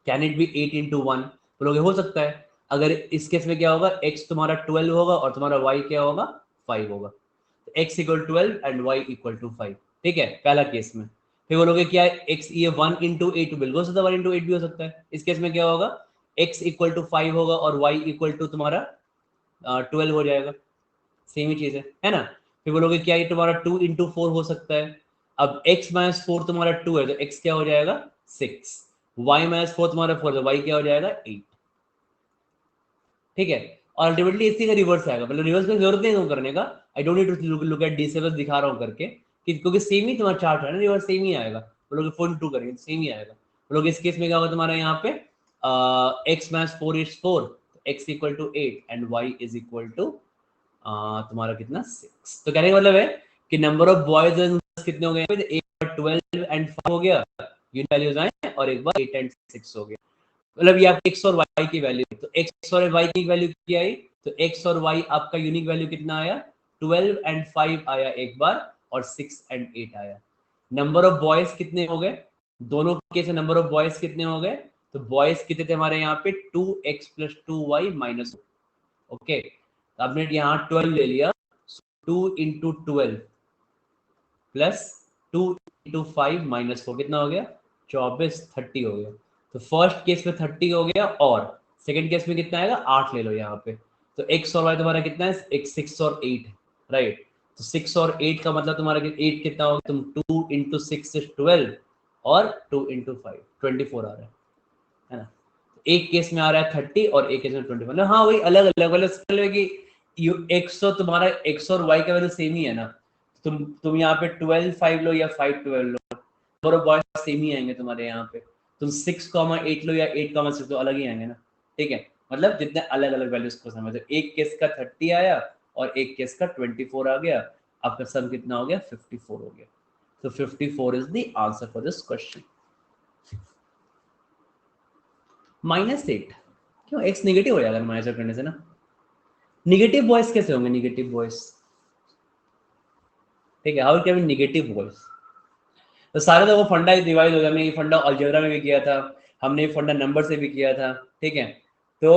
कैन इट बी 8 इंटू 1, बोलोगे हो सकता है। अगर इस केस में क्या होगा, x तुम्हारा 12 होगा और तुम्हारा y क्या होगा 5 होगा, तो x equal 12 and y equal to 5, ठीक है, पहला केस में। फिर बोलोगे क्या x, ये 1 इंटू 8 बिल्कुल हो सकता है, 1 इंटू 8 भी हो सकता है। इस केस में क्या होगा, x इक्वल टू 5 होगा और y इक्वल टू तुम्हारा 12 हो जाएगा, सेम ही चीज है ना। फिर बोलोगे क्या ये तुम्हारा 2 इंटू 4 हो सकता है, अब x माइनस 4 तुम्हारा 2 है तो x क्या हो जाएगा 6, y माइनस 4 तुम्हारा 4 है, y क्या हो जाएगा 8, ठीक है। और अल्टीमेटली इसी का रिवर्स आएगा, मतलब रिवर्स की जरूरत नहीं करने का, I don't need to look at D seven, दिखा रहा हूँ करके, क्योंकि सेम ही तुम्हारा चार्ट है ना, रिवर्स सेम ही आएगा, वो लोग 4 इंटू करेंगे सेम ही आएगा। वो लोग इस केस में क्या होगा तुम्हारा यहाँ पे x minus 4 is 4, x equal to 8 and y is equal to तुम्हारा कितना 6। तो कहने का मतलब है कि number of boys and girls कितने हो गए, एक बार 12 एंड 5 हो गया, ये वैल्यूज आए, और एक बार 8 एंड 6 हो गया, मतलब ये आपके x और y की वैल्यू, तो x और y की वैल्यू क्या आई, तो x और y आपका यूनिक वैल्यू कितना आया 12 एंड 5 आया एक बार, और 6 एंड 8 आया। नंबर ऑफ बॉयज कितने हो गए, दोनों केस में नंबर ऑफ बॉयज कितने हो गए, तो बॉयज कितने थे हमारे यहाँ पे 2x plus 2y minus, okay. आपने यहाँ 12 ले लिया, 2 इंटू 12 प्लस 2 इंटू 5 माइनस 4 कितना हो गया 24 30 हो गया। तो फर्स्ट केस में 30 हो गया और सेकंड केस में कितना आएगा 8 ले लो यहाँ पे। तो x और y तुम्हारा कितना है एक 6 और 8 है राइट। तो 6 और 8 का मतलब तुम्हारा 8 कितना होगा तुम 2 इंटू 6 इज 12 और 2 इंटू 5 24 आ रहा है ना। एक केस में आ रहा है 30 और एक केस में 24 मतलब हाँ वही अलग अलग मतलब कि x तो तुम्हारा x और y का वैल्यू सेम ही है ना। तुम यहाँ पे 12 5 लो या 5 12 लो दोनों बॉयज सेम ही आएंगे तुम्हारे यहाँ पे। तुम 6,8 लो या 8,6 तो अलग ही आएंगे ना ठीक है। मतलब जितने अलग अलग वैल्यूज को समझो एक केस का 30 आया और एक केस का 24 आ गया आपका सम कितना हो गया 54 हो गया। तो 54 is the answer for this question. -8 क्यों x नेगेटिव हो जाएगा माइनस करने से ना। नेगेटिव वॉइस कैसे होंगे नेगेटिव वॉइस ठीक है how can be negative voice. तो सारे तो वो फंडा रिवाइज हो गया। हमने ये फंडा अलजेब्रा में भी किया था हमने ये फंडा नंबर से भी किया था ठीक है। तो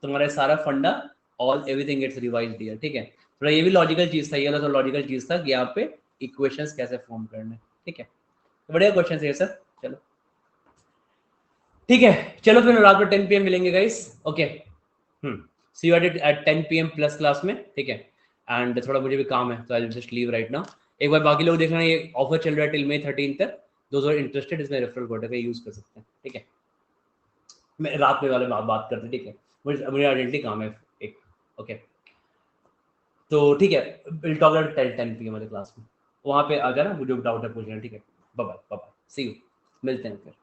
तुम्हारा सारा फंडा ऑल एवरीथिंग गेट्स रिवाइज दिया ठीक है। थोड़ा ये भी लॉजिकल चीज था ये वाला तो लॉजिकल चीज था कि यहाँ पे इक्वेशंस कैसे फॉर्म करने ठीक है। तो बढ़िया क्वेश्चन है सर चलो ठीक है। चलो फिर रात में 10 PM मिलेंगे guys okay. See you at 10 PM plus class में ठीक है। एंड थोड़ा मुझे भी काम है तो I will just leave right now. एक बार बाकी लोग देखना ये ऑफर चल रहा है टिल May 13 तक। दोज आर इंटरेस्टेड इसमें रेफरल कोड है यूज कर सकते हैं ठीक है। मैं रात में वाले बात करते ठीक है। मुझे अर्जेंटली काम है एक ओके। तो ठीक है विल टॉक एट 10 PM वाले क्लास में वहाँ पे आ जाना मुझे डाउट है पूछना ठीक है। बाय बाय सी यू मिलते हैं फिर।